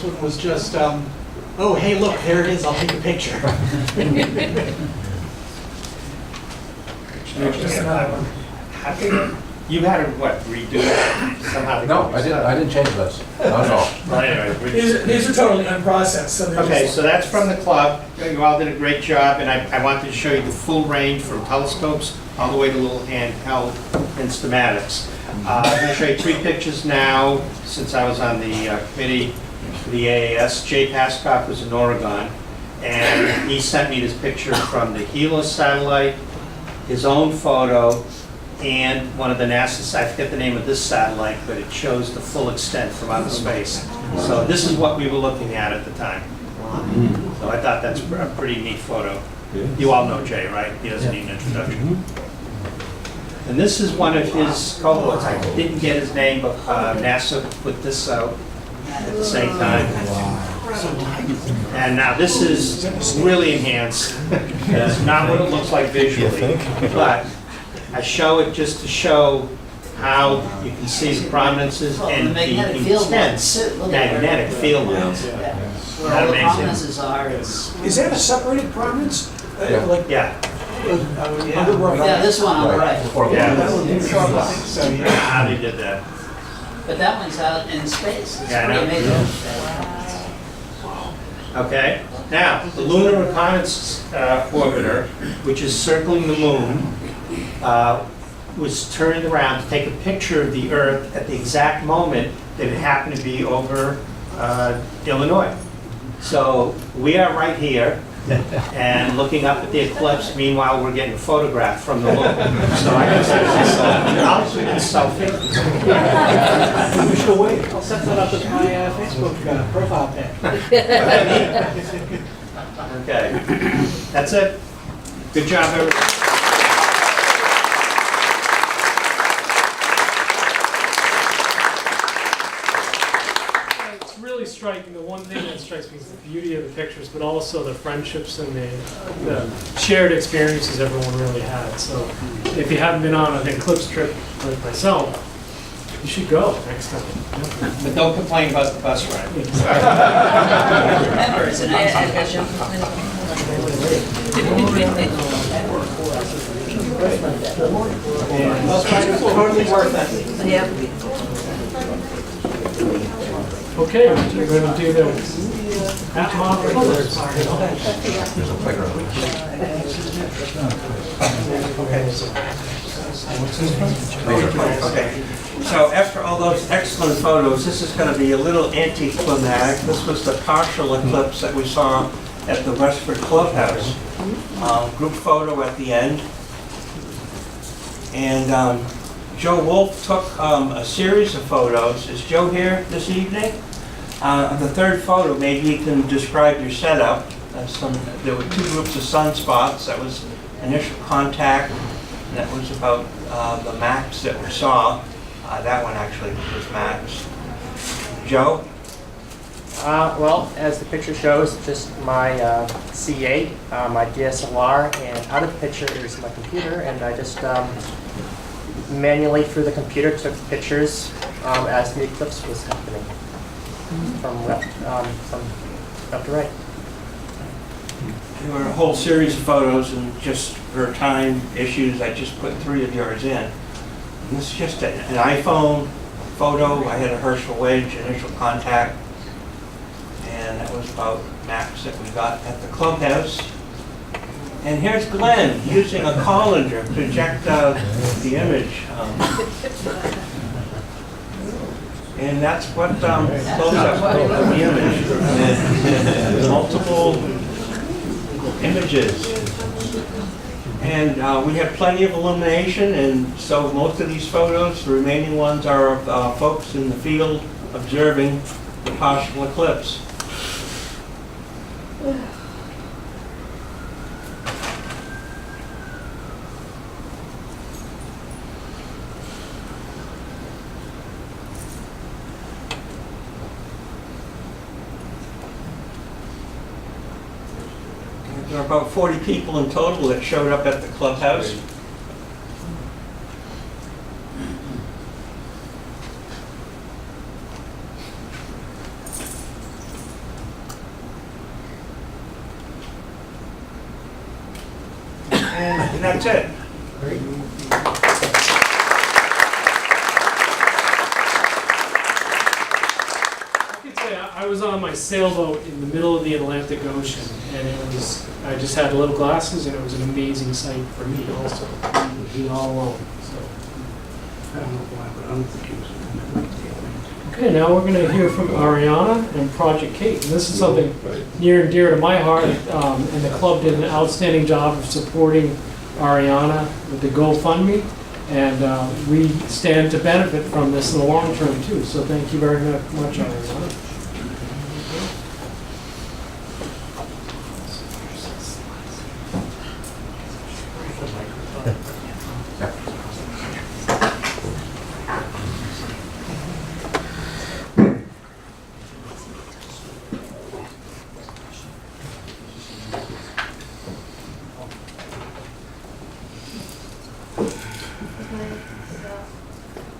one was just, oh, hey, look, there it is, I'll take a picture. You had to, what, redo it somehow? No, I didn't change this, not at all. Well, anyway, These are totally unprocessed, so they're okay, just- so that's from the club. You all did a great job, and I wanted to show you the full range from telescopes all the way to little handheld instamatics. I'm going to show you 3 pictures now, since I was on the committee for the AAS. Jay Pascock was in Oregon, and he sent me this picture from the Helios satellite, his own photo, and one of the NASA, I forget the name of this satellite, but it shows the full extent from outer space. So this is what we were looking at the time. So I thought that's a pretty neat photo. You all know Jay, right? He doesn't need an introduction. And this is one of his cohorts. I didn't get his name, but NASA put this out at the same time. And now this is really enhanced. It's not what it looks like visually, but I show it just to show how you can see the prominences and the intense magnetic field lines. Where all the prominences are, it's... Is that a separated prominence? Yeah. Yeah, this one on the right. How they did that. But that one's out in space. It's Yeah, I pretty know. amazing. Okay, now, the Lunar Reconnaissance Orbiter, which is circling the moon, was turned around to take a picture of the Earth at the exact moment that it happened to be over Illinois. So we are right here and looking up at the eclipse. Meanwhile, we're getting photographed from the moon. So I can say this selfie. I'll set that up as my Facebook profile pic. Okay, that's it. Good job, everybody. It's really striking. The one thing that strikes me is the beauty of the pictures, but also the friendships and the shared experiences everyone really had. So if you haven't been on an eclipse trip like myself, you should go next time. But don't complain about the bus ride. Remember, it's an exhibition. Totally worth it. Yep. Okay, we're going to do the ATMoB colors. Okay, so after all those excellent photos, this is going to be a little anticlimactic. This was the partial eclipse that we saw at the Westford Clubhouse. Group photo at the end. And Joe Wolf took a series of photos. Is Joe here this evening? The third photo, maybe you can describe your setup. There were 2 groups of sunspots. That was initial contact. And that was about the maps that we saw. That one actually was maps. Joe? Well, as the picture shows, just my C8, my DSLR, and out of the picture is my computer, and I just manually through the computer took pictures as the eclipse was happening from left to right. There were a whole series of photos, and just for time issues, I just put 3 of yours in. And this is just an iPhone photo. I had a Herschel Wedge initial contact, and that was about maps that we got at the Clubhouse. And here's Glenn using a colander to project the image. And that's what close-up of the image. Multiple images. And we have plenty of illumination, and so most of these photos, the remaining ones are of folks in the field observing the partial eclipse. There are about 40 people in total that showed up at the Clubhouse. And that's it. I was on my sailboat in the middle of the Atlantic Ocean, and I just had little glasses, and it was an amazing sight for me also, being all alone, so. I don't know why, but I don't think it was. Okay, now we're gonna hear from Arianna and Project CATE. And this is something near and dear to my heart, and the club did an outstanding job of supporting Arianna with the GoFundMe, and we stand to benefit from this in the long term too, so thank you very much, Arianna.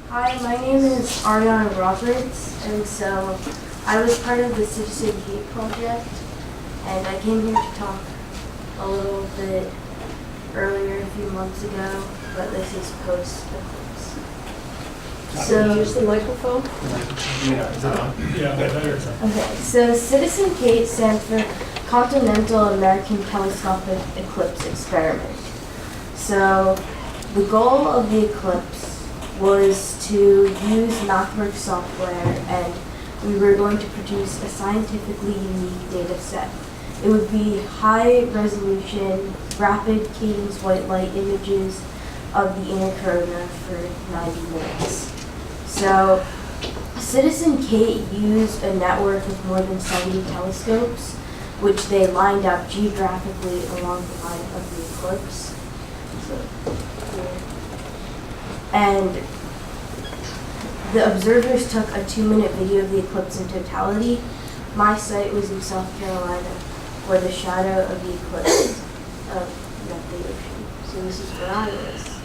Hi, my name is Arianna Roberts, and so I was part of the Citizen CATE project, and I came here to talk a little bit earlier a few months ago, but this is post-eclipse. So use the microphone. Okay, so Citizen CATE stands for Continental American Telescopic Eclipse Experiment. So the goal of the eclipse was to use MathWorks software, and we were going to produce a scientifically unique data set. It would be high resolution, rapid cadence white light images of the inner corona for 90 minutes. So Citizen CATE used a network of more than 70 telescopes, which they lined up geographically along the line of the eclipse. So, here. And the observers took a 2-minute video of the eclipse in totality. My site was in South Carolina, where the shadow of the eclipse met the ocean. So this is where I was.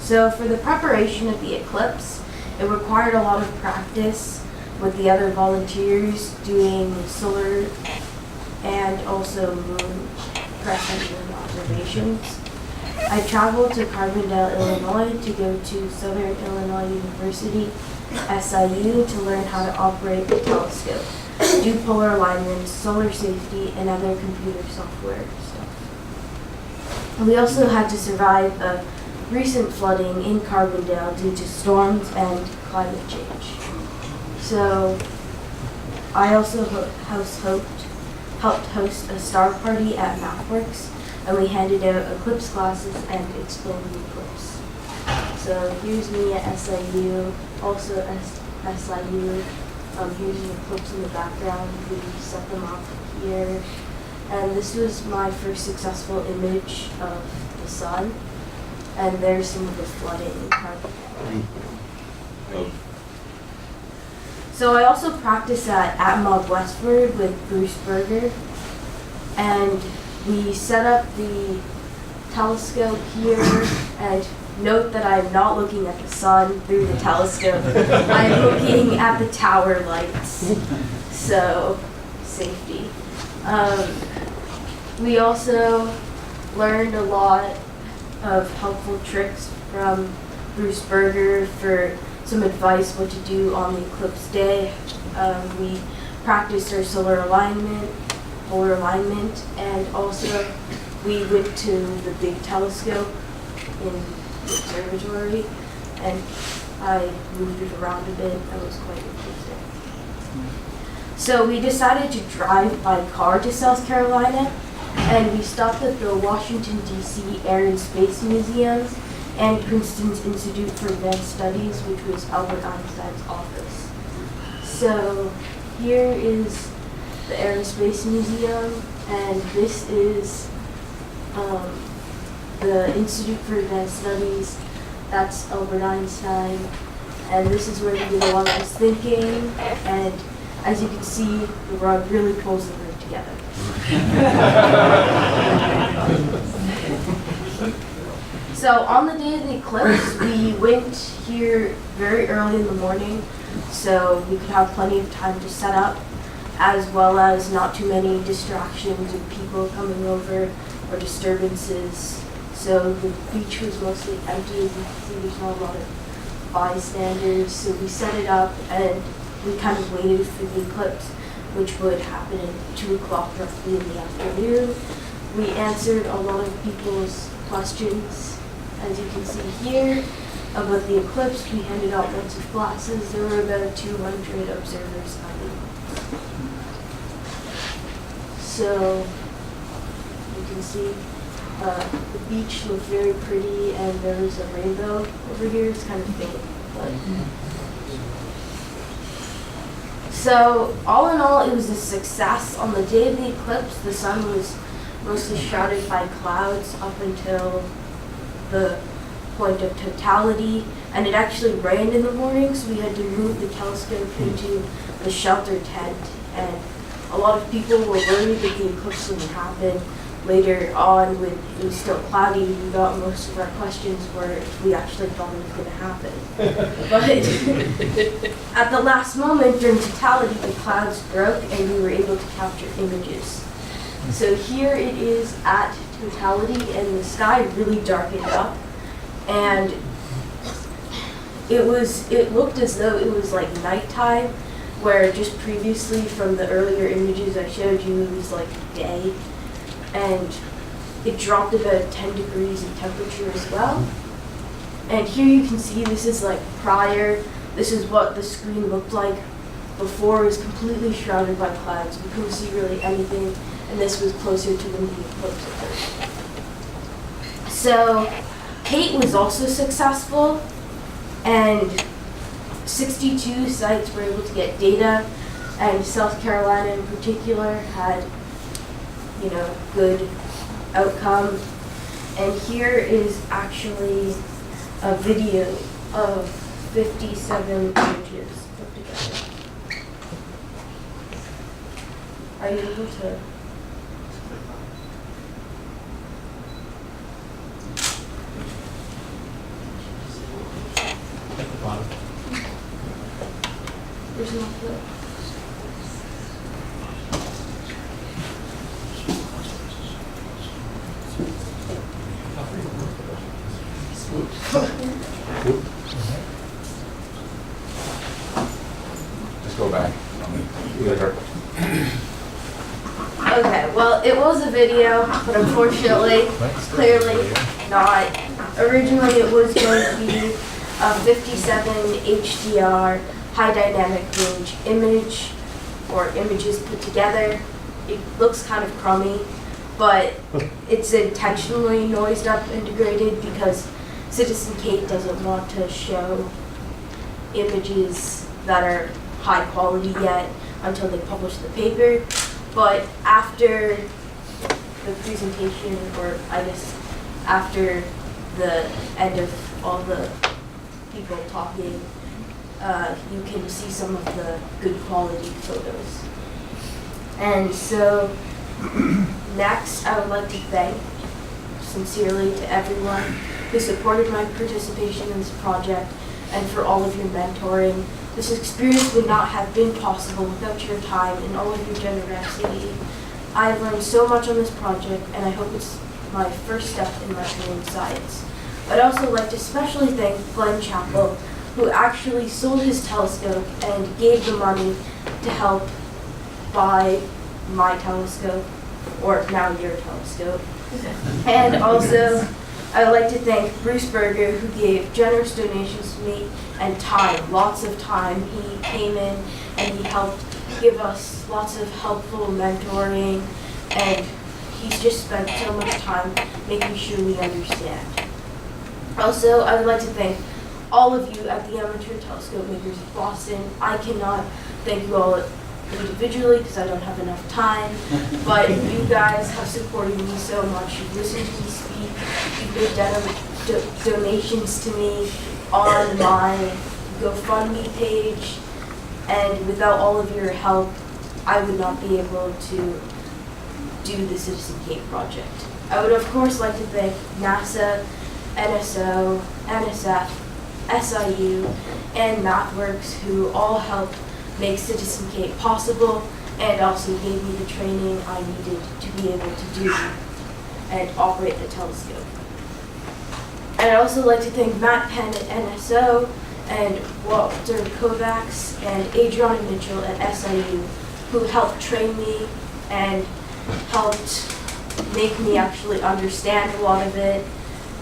So for the preparation of the eclipse, it required a lot of practice with the other volunteers doing solar and also moon pressure and observations. I traveled to Carbondale, Illinois to go to Southern Illinois University, SIU, to learn how to operate the telescope, do polar alignment, solar safety, and other computer software stuff. We also had to survive a recent flooding in Carbondale due to storms and climate change. So I also helped host a star party at MathWorks, and we handed out eclipse classes and explained the eclipse. So here's me at SIU, also SIU. Here's an eclipse in the background. We set them up here. And this was my first successful image of the sun. And there's some of the flooding in Carbondale. So I also practiced at ATMoB Westward with Bruce Berger. And we set up the telescope here, and note that I'm not looking at the sun through the telescope. I'm looking at the tower lights, so safety. We also learned a lot of helpful tricks from Bruce Berger for some advice what to do on the eclipse day. We practiced our solar alignment, polar alignment, and also we went to the big telescope in the observatory, and I moved it around a bit. That was quite interesting. So we decided to drive by car to South Carolina, and we stopped at the Washington, D.C. Air and Space Museum and Princeton's Institute for Advanced Studies, which was Albert Einstein's office. So here is the Air and Space Museum, and this is the Institute for Advanced Studies. That's Albert Einstein, and this is where we did a lot of this thinking, and as you can see, the rug really pulls the room together. So on the day of the eclipse, we went here very early in the morning, so we could have plenty of time to set up, as well as not too many distractions of people coming over or disturbances. So the beach was mostly empty. You can see there's not a lot of bystanders. So we set it up and we kind of waited for the eclipse, which would happen at 2 o'clock roughly in the afternoon. We answered a lot of people's questions. As you can see here, about the eclipse, we handed out lots of glasses. There were about 200 observers coming. So you can see the beach looked very pretty, and there was a rainbow over here. It's kind of faint, but so all in all, it was a success. On the day of the eclipse, the sun was mostly shrouded by clouds up until the point of totality, and it actually rained in the morning, so we had to move the telescope into the shelter tent, and a lot of people were worried that the eclipse wouldn't happen. Later on, when it was still cloudy, we got most of our questions were if we actually thought it was going to happen. But at the last moment, during totality, the clouds broke and we were able to capture images. So here it is at totality, and the sky really darkened up, and it looked as though it was like nighttime, where just previously from the earlier images I showed you, it was like day. And it dropped about 10 degrees in temperature as well. And here you can see this is like prior, this is what the screen looked like before. It was completely shrouded by clouds. We couldn't see really anything, and this was closer to when the eclipse occurred. So CATE was also successful, and 62 sites were able to get data, and South Carolina in particular had good outcome. And here is actually a video of 57 images put together. Are you able to? At the bottom. There's no clip. Just go back. Okay, well, it was a video, but unfortunately, clearly not. Originally, it was going to be a 57 HDR high dynamic range image, or images put together. It looks kind of crummy, but it's intentionally noised up integrated because Citizen CATE doesn't want to show images that are high quality yet until they publish the paper. But after the presentation, or I guess after the end of all the people talking, you can see some of the good quality photos. And so next, I would like to thank sincerely to everyone who supported my participation in this project and for all of your mentoring. This experience would not have been possible without your time and all of your generosity. I have learned so much on this project, and I hope it's my first step in my career in science. I'd also like to especially thank Glenn Chappell, who actually sold his telescope and gave the money to help buy my telescope, or now your telescope. And also, I would like to thank Bruce Berger, who gave generous donations to me and time, lots of time. He came in and he helped give us lots of helpful mentoring, and he's just spent so much time making sure we understand. Also, I would like to thank all of you at the Amateur Telescope Makers of Boston. I cannot thank you all individually because I don't have enough time, but you guys have supported me so much. You've listened to me speak. You've made donations to me on my GoFundMe page, and without all of your help, I would not be able to do the Citizen CATE project. I would of course like to thank NASA, NSO, NSF, SIU, and MathWorks, who all helped make Citizen CATE possible and also gave me the training I needed to be able to do and operate the telescope. And I'd also like to thank Matt Penn at NSO and Walter Kovacs and Adriana Mitchell at SIU, who helped train me and helped make me actually understand a lot of it,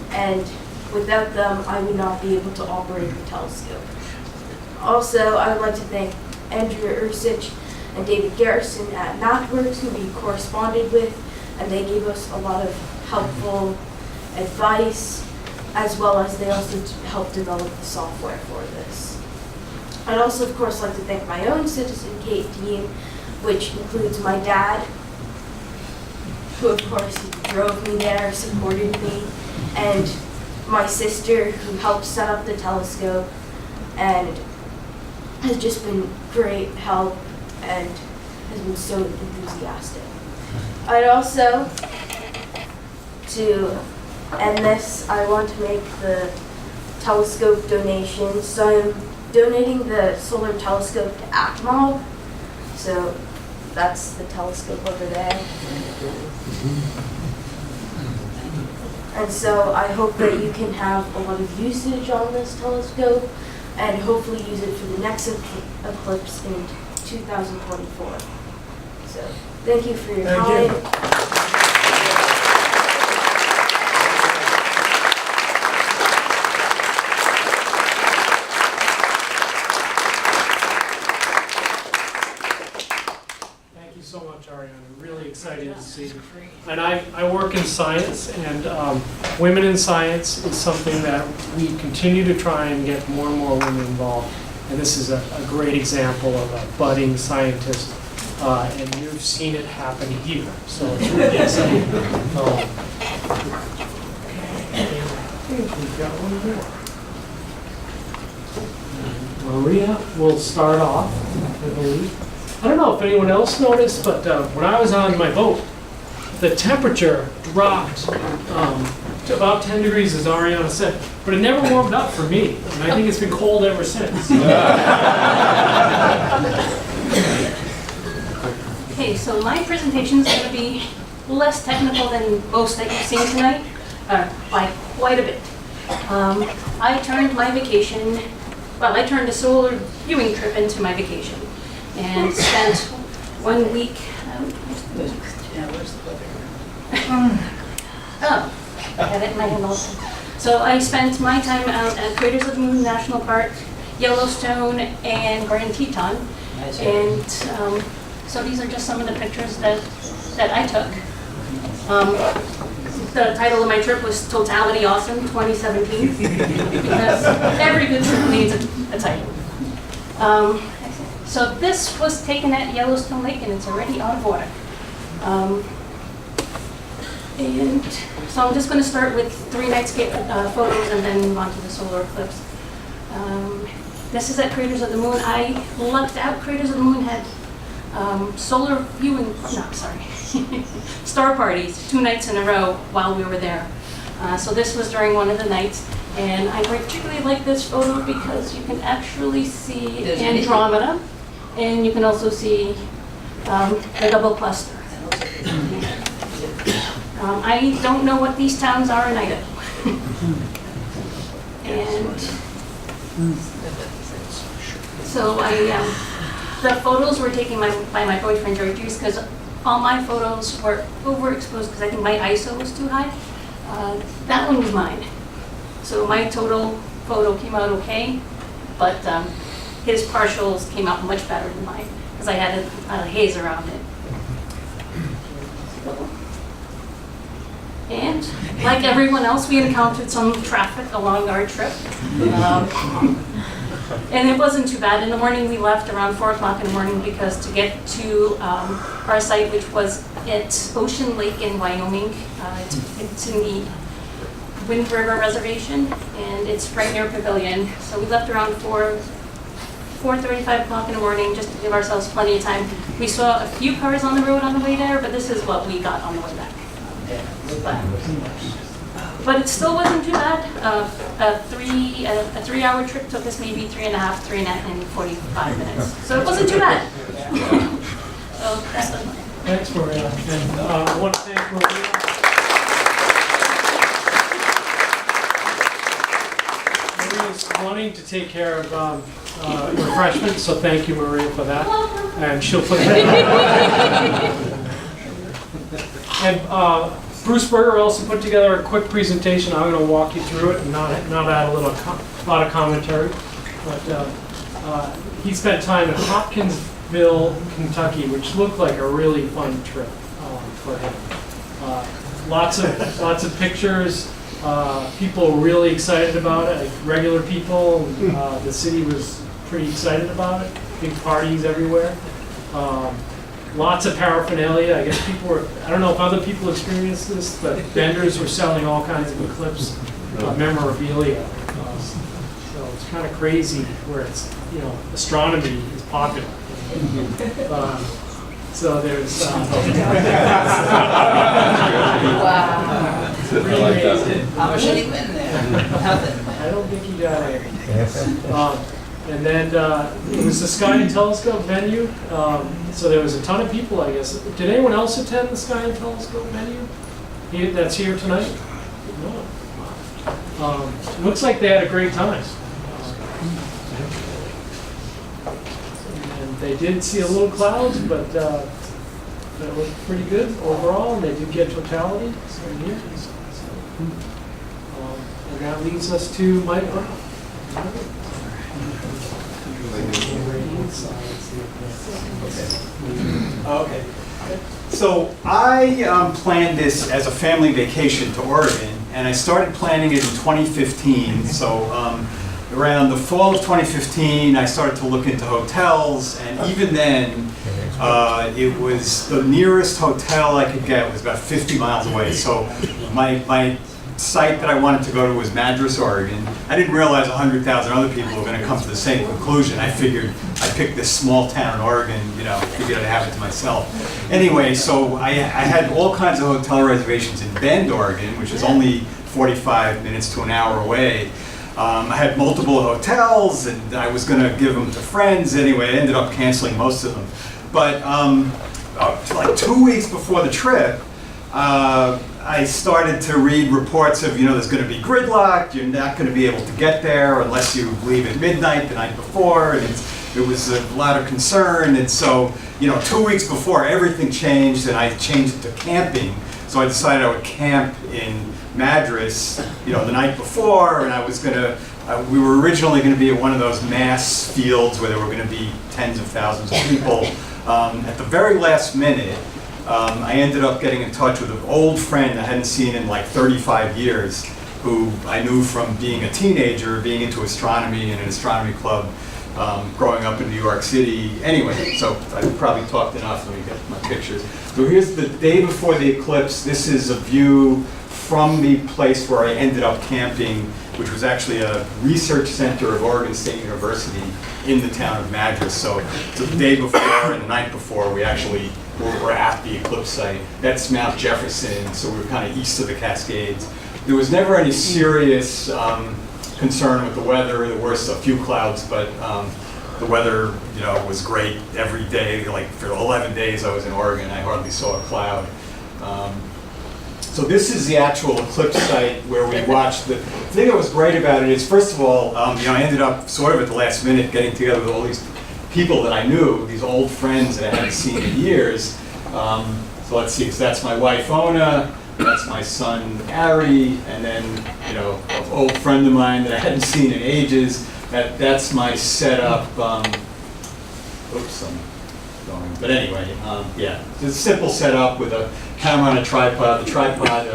and without them I would not be able to operate the telescope. Also, I would like to thank Andrea Ursich and David Garrison at MathWorks, who we corresponded with, and they gave us a lot of helpful advice, as well as they also helped develop the software for this. I'd also, of course, like to thank my own Citizen CATE team, which includes my dad, who of course drove me there, supported me, and my sister, who helped set up the telescope and has just been great help and has been so enthusiastic. I'd also, to end this, I want to make the telescope donation. So I'm donating the solar telescope to ATMoB. So that's the telescope over there. And so I hope that you can have a lot of usage on this telescope and hopefully use it for the next eclipse in 2024. So thank you for your time. Thank you so much, Arianna. Really excited to see you. And I work in science, and women in science is something that we continue to try and get more and more women involved. And this is a great example of a budding scientist, and you've seen it happen here. So it's really exciting. We've got one more. Maria will start off, I believe. I don't know if anyone else noticed, but when I was on my boat, the temperature dropped to about 10 degrees, as Arianna said, but it never warmed up for me, and I think it's been cold ever since. Okay, so my presentation is going to be less technical than most that you've seen tonight, by quite a bit. I turned I turned a solar viewing trip into my vacation and spent 1 week. Oh, I had it in my hand also. So I spent my time out at Craters of the Moon National Park, Yellowstone, and Grand Teton. And so these are just some of the pictures that I took. The title of my trip was Totality Awesome 2017, because every good trip needs a title. So this was taken at Yellowstone Lake, and it's already out of water. And so I'm just going to start with 3 nightscape photos and then move on to the solar eclipse. This is at Craters of the Moon. I lucked out. Craters of the Moon had solar viewing, star parties 2 nights in a row while we were there. So this was during one of the nights. And I particularly like this photo because you can actually see Andromeda, and you can also see the double cluster. I don't know what these towns are in Idaho. And so the photos were taken by my boyfriend Georgius, because all my photos were overexposed because I think my ISO was too high. That one was mine. So my total photo came out okay, but his partials came out much better than mine because I had a haze around it. And like everyone else, we encountered some traffic along our trip. And it wasn't too bad. In the morning, we left around 4 o'clock in the morning because to get to our site, which was at Ocean Lake in Wyoming, it's in the Wind River Reservation, and it's right near Pavilion. So we left around 4:35 o'clock in the morning just to give ourselves plenty of time. We saw a few cars on the road on the way there, but this is what we got on the way back. But it still wasn't too bad. A 3-hour trip took us maybe 3.5, 45 minutes. So it wasn't too bad. So that's the plan. Thanks, Maria. And I want to thank Maria. Maria's wanting to take care of refreshments, so thank you, Maria, for that. And she'll put that. And Bruce Berger also put together a quick presentation. I'm going to walk you through it and not add a lot of commentary. But he spent time in Hopkinsville, Kentucky, which looked like a really fun trip for him. Lots of pictures. People were really excited about it. Like regular people. The city was pretty excited about it. Big parties everywhere. Lots of paraphernalia. I guess people were, I don't know if other people experienced this, but vendors were selling all kinds of Eclipse memorabilia. So it's kind of crazy where it's, astronomy is popular. So there's... Wow. How much did he win there? I don't think he got it. And then it was the Sky and Telescope venue. So there was a ton of people, I guess. Did anyone else attend the Sky and Telescope venue? That's here tonight? No. Looks like they had a great time. And they did see a little clouds, but it looked pretty good overall, and they did get totality. So here. And that leads us to Mike Brown. Okay. So I planned this as a family vacation to Oregon, and I started planning it in 2015. So around the fall of 2015, I started to look into hotels, and even then, it was the nearest hotel I could get was about 50 miles away. So my site that I wanted to go to was Madras, Oregon. I didn't realize 100,000 other people were going to come to the same conclusion. I figured I picked this small town in Oregon, figured I'd have it to myself. Anyway, so I had all kinds of hotel reservations in Bend, Oregon, which is only 45 minutes to an hour away. I had multiple hotels, and I was going to give them to friends. Anyway, I ended up canceling most of them. But like 2 weeks before the trip, I started to read reports of, there's going to be gridlock, you're not going to be able to get there unless you leave at midnight the night before, and it was a lot of concern. And so, 2 weeks before, everything changed, and I changed it to camping. So I decided I would camp in Madras, the night before, and I was going to, we were originally going to be at one of those mass fields where there were going to be tens of thousands of people. At the very last minute, I ended up getting in touch with an old friend I hadn't seen in like 35 years, who I knew from being a teenager, being into astronomy in an astronomy club, growing up in New York City. Anyway, so I probably talked enough. Let me get my pictures. So here's the day before the eclipse. This is a view from the place where I ended up camping, which was actually a research center of Oregon State University in the town of Madras. So the day before and the night before, we actually were at the eclipse site. That's Mount Jefferson, so we were kind of east of the Cascades. There was never any serious concern with the weather. There were a few clouds, but the weather, was great every day. Like for 11 days I was in Oregon, I hardly saw a cloud. So this is the actual eclipse site where we watched. The thing that was great about it is, first of all, I ended up sort of at the last minute getting together with all these people that I knew, these old friends that I hadn't seen in years. So let's see, so that's my wife, Ona, that's my son, Ari, and then, an old friend of mine that I hadn't seen in ages. That's my setup. Oops, I'm going. But anyway, yeah, it's a simple setup with a camera on a tripod. The tripod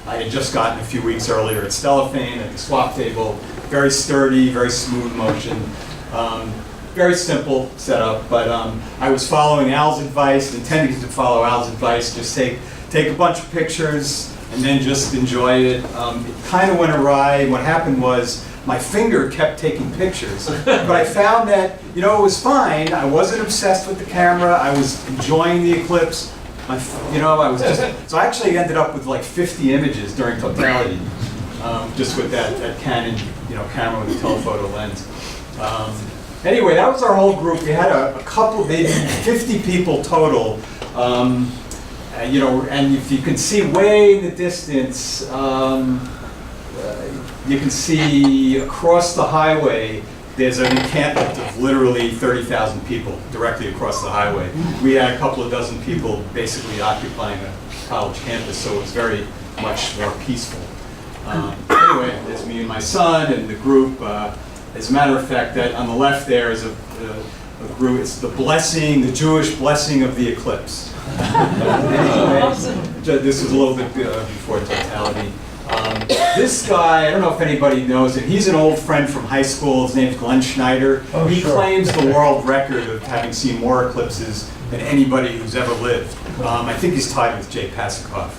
I had just gotten a few weeks earlier at Stellafane at the swap table. Very sturdy, very smooth motion. Very simple setup, but I was following Al's advice, intending to follow Al's advice, just take a bunch of pictures and then just enjoy it. It kind of went awry. What happened was my finger kept taking pictures, but I found that, it was fine. I wasn't obsessed with the camera. I was enjoying the eclipse. I was just, so I actually ended up with like 50 images during totality, just with that Canon, camera with a telephoto lens. Anyway, that was our whole group. We had a couple, maybe 50 people total. And if you can see way in the distance, you can see across the highway, there's an encampment of literally 30,000 people directly across the highway. We had a couple of dozen people basically occupying a college campus, so it was very much more peaceful. Anyway, there's me and my son and the group. As a matter of fact, that on the left there is a group. It's the blessing, the Jewish blessing of the eclipse. This was a little bit before totality. This guy, I don't know if anybody knows him. He's an old friend from high school. His name's Glenn Schneider. He claims the world record of having seen more eclipses than anybody who's ever lived. I think he's tied with Jay Pasakoff.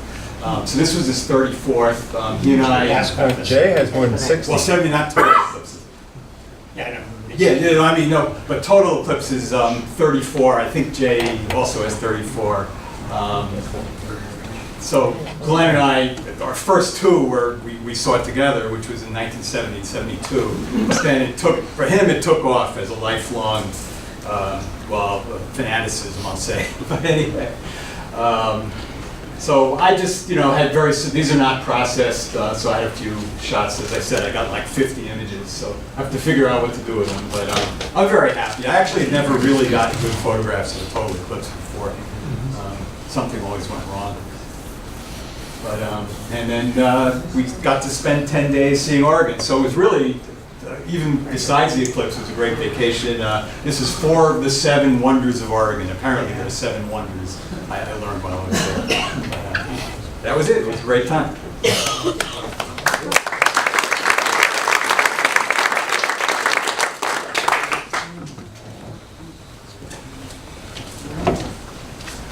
So this was his 34th. He and I. Jay has more than 60. Well, 70 not total eclipses. Yeah, I know. Yeah, I mean, no, but total eclipse is 34. I think Jay also has 34. So Glenn and I, our first two we saw it together, which was in 1970 and 72. But then for him, it took off as a lifelong, fanaticism, I'll say. But anyway. So I just, had these are not processed, so I had a few shots. As I said, I got like 50 images, so I have to figure out what to do with them. But I'm very happy. I actually had never really gotten good photographs of a total eclipse before. Something always went wrong. But, and then we got to spend 10 days seeing Oregon. So it was really, even besides the eclipse, it was a great vacation. This is 4 of the 7 wonders of Oregon. Apparently there are 7 wonders. I learned while I was there. But, that was it. It was a great time.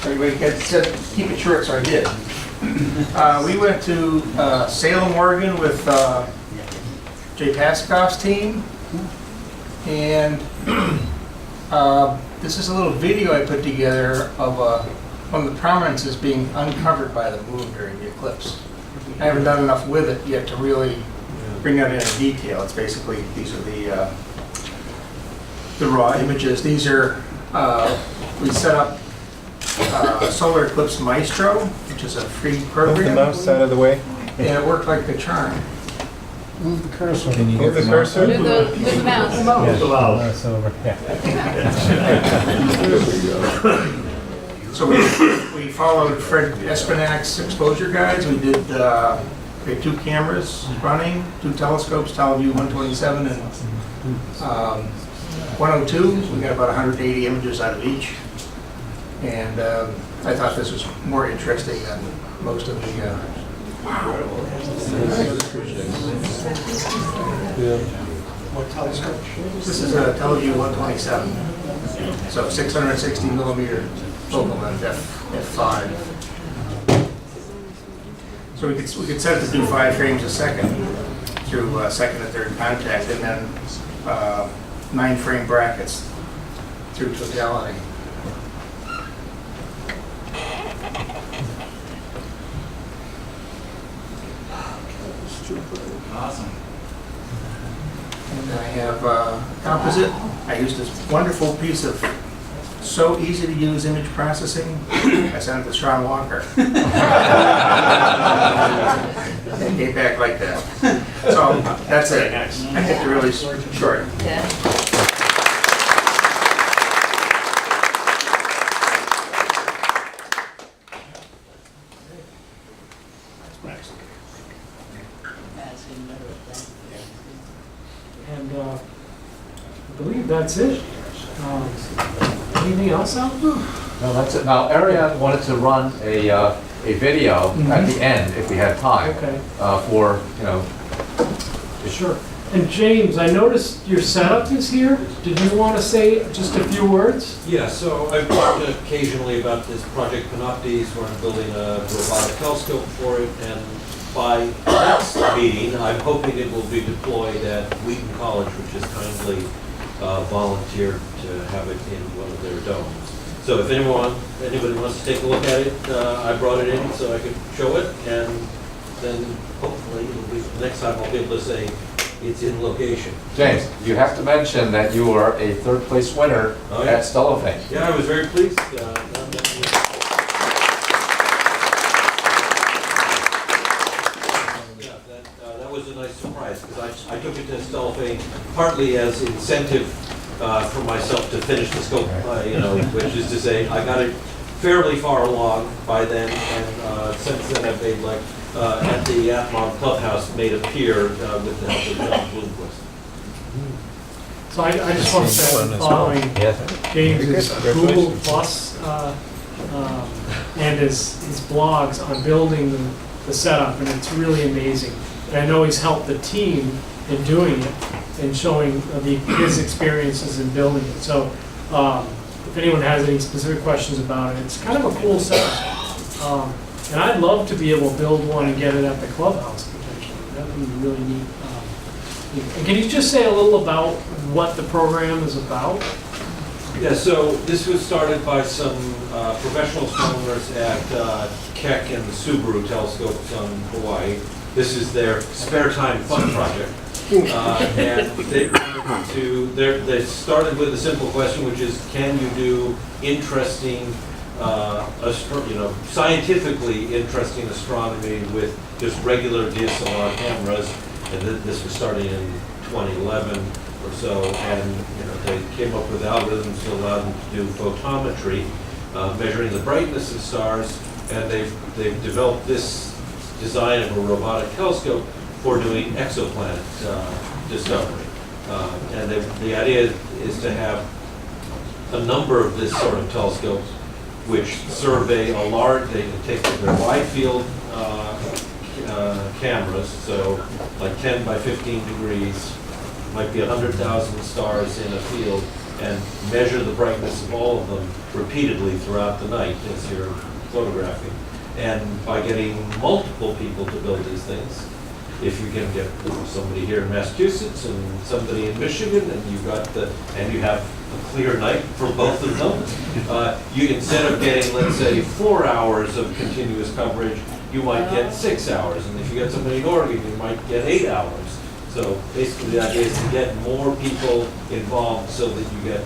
Everybody said keep it short, so I did. We went to Salem, Oregon with Jay Pasakoff's team, and this is a little video I put together of one of the prominences being uncovered by the moon during the eclipse. I haven't done enough with it yet to really bring that into detail. It's basically, these are the raw images. These are, we set up Solar Eclipse Maestro, which is a free program. Move the mouse out of the way. And it worked like a charm. Move the cursor. Can you move the cursor? Move the mouse. Move the mouse over. So we followed Fred Espinak's exposure guides. We did we had 2 cameras running, 2 telescopes, TeleVue 127 and 102. We got about 180 images out of each. And I thought this was more interesting than most of the What telescope? This is a TeleVue 127. So 660 millimeter focal length f5. So we could set it to do 5 frames a second through second and third contact, and then 9 frame brackets through totality. Awesome. And I have composite. I used this wonderful piece of so easy to use image processing. I sent it to Sean Walker. And came back like that. So that's it. I kept it really short. And I believe that's it. Anything else out there? No, that's it. Now, Arianna wanted to run a video at the end, if we had time, Okay. for, Sure. And James, I noticed your setup is here. Did you want to say just a few words? Yeah, so I've talked occasionally about this Project CATE, where I'm building a robotic telescope for it, and by next meeting, I'm hoping it will be deployed at Wheaton College, which has kindly volunteered to have it in one of their domes. So if anybody wants to take a look at it, I brought it in so I could show it, and then hopefully it'll be, next time I'll be able to say it's in location. James, you have to mention that you are a third place winner at Stellafane. Yeah, I was very pleased. That was a nice surprise, because I took it to Stellafane partly as incentive for myself to finish the scope, which is to say, I got it fairly far along by then, and since then I've made at the ATMoB Clubhouse, made a pier with the help of John Bloomquist. So I just want to say I'm following James' Google Plus and his blogs on building the setup, and it's really amazing. And I know he's helped the team in doing it and showing his experiences in building it. So if anyone has any specific questions about it, it's kind of a cool setup. And I'd love to be able to build one and get it at the clubhouse potentially. That would be really neat. And can you just say a little about what the program is about? Yeah, so this was started by some professional astronomers at Keck and the Subaru telescopes on Hawaii. This is their spare time fun project. And they started with a simple question, which is, can you do interesting scientifically interesting astronomy with just regular DSLR cameras, and this was starting in 2011 or so, and they came up with algorithms that allowed them to do photometry, measuring the brightness of stars, and they've developed this design of a robotic telescope for doing exoplanet discovery. And the idea is to have a number of this sort of telescopes which survey a large, they can take their wide field cameras, so like 10 by 15 degrees, might be 100,000 stars in a field, and measure the brightness of all of them repeatedly throughout the night as you're photographing. And by getting multiple people to build these things, if you can get somebody here in Massachusetts and somebody in Michigan, and you have a clear night for both of them, you, instead of getting, let's say, 4 hours of continuous coverage, you might get 6 hours, and if you get somebody in Oregon, you might get 8 hours. So basically, the idea is to get more people involved so that you get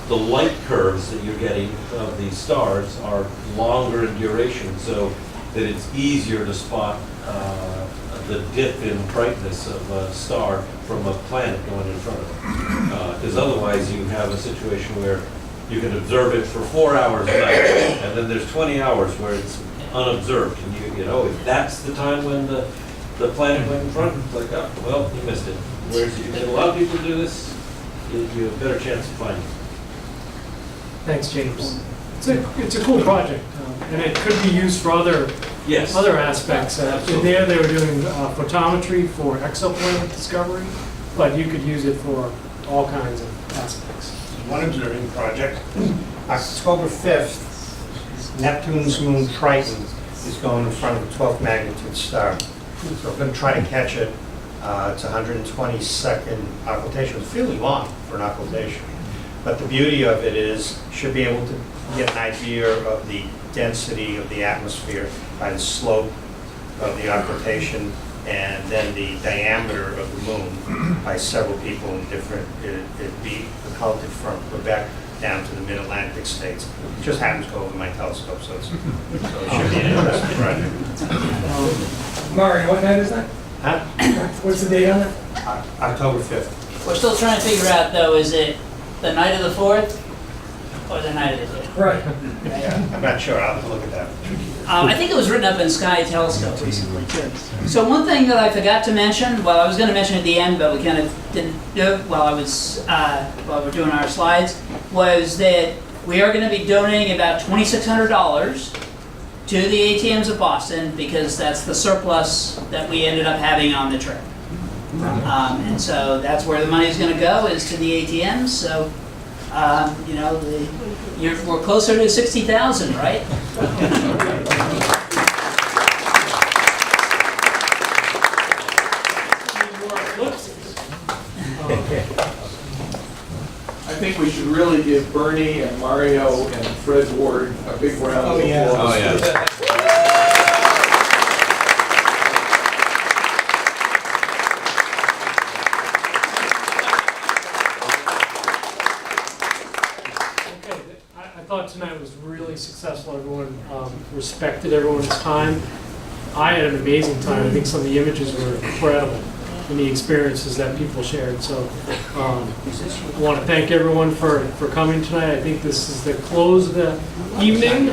the light curves that you're getting of these stars are longer in duration, so that it's easier to spot the dip in brightness of a star from a planet going in front of it. Because otherwise you have a situation where you can observe it for 4 hours a night, and then there's 20 hours where it's unobserved. And you know, if that's the time when the planet went in front, it's like, oh, well, you missed it. Whereas if you get a lot of people to do this, you have a better chance of finding it. Thanks, James. It's a cool project, and it could be used for other aspects. There they were doing photometry for exoplanet discovery, but you could use it for all kinds of aspects. One observing project. October 5th, Neptune's moon Triton is going in front of a 12th magnitude star. So we're going to try to catch it. It's 120-second occultation. It's fairly long for an occultation. But the beauty of it is, should be able to get an idea of the density of the atmosphere by the slope of the occultation, and then the diameter of the moon by several people in different, it'd be occulted from Quebec down to the mid-Atlantic states. It just happens to go over my telescope, so it should be an interesting project. Mario, what night is that? Huh? What's the date on it? October 5th. We're still trying to figure out, though, is it the night of the 4th or the night of the 5th? Right. Yeah, I'm not sure. I'll have to look at that. I think it was written up in Sky Telescope recently, too. So one thing that I forgot to mention, well, I was going to mention at the end, but we kind of didn't do it while we're doing our slides, was that we are going to be donating about $2,600 to the ATMs of Boston, because that's the surplus that we ended up having on the trip. And so that's where the money's gonna go, is to the ATMs, so, you know, we're closer to 60,000, right? I think we should really give Bernie and Mario and Fred Ward a big round of applause. Oh, yeah. I thought tonight was really successful. Everyone respected everyone's time. I had an amazing time. I think some of the images were incredible and the experiences that people shared. So I want to thank everyone for coming tonight. I think this is the close of the evening.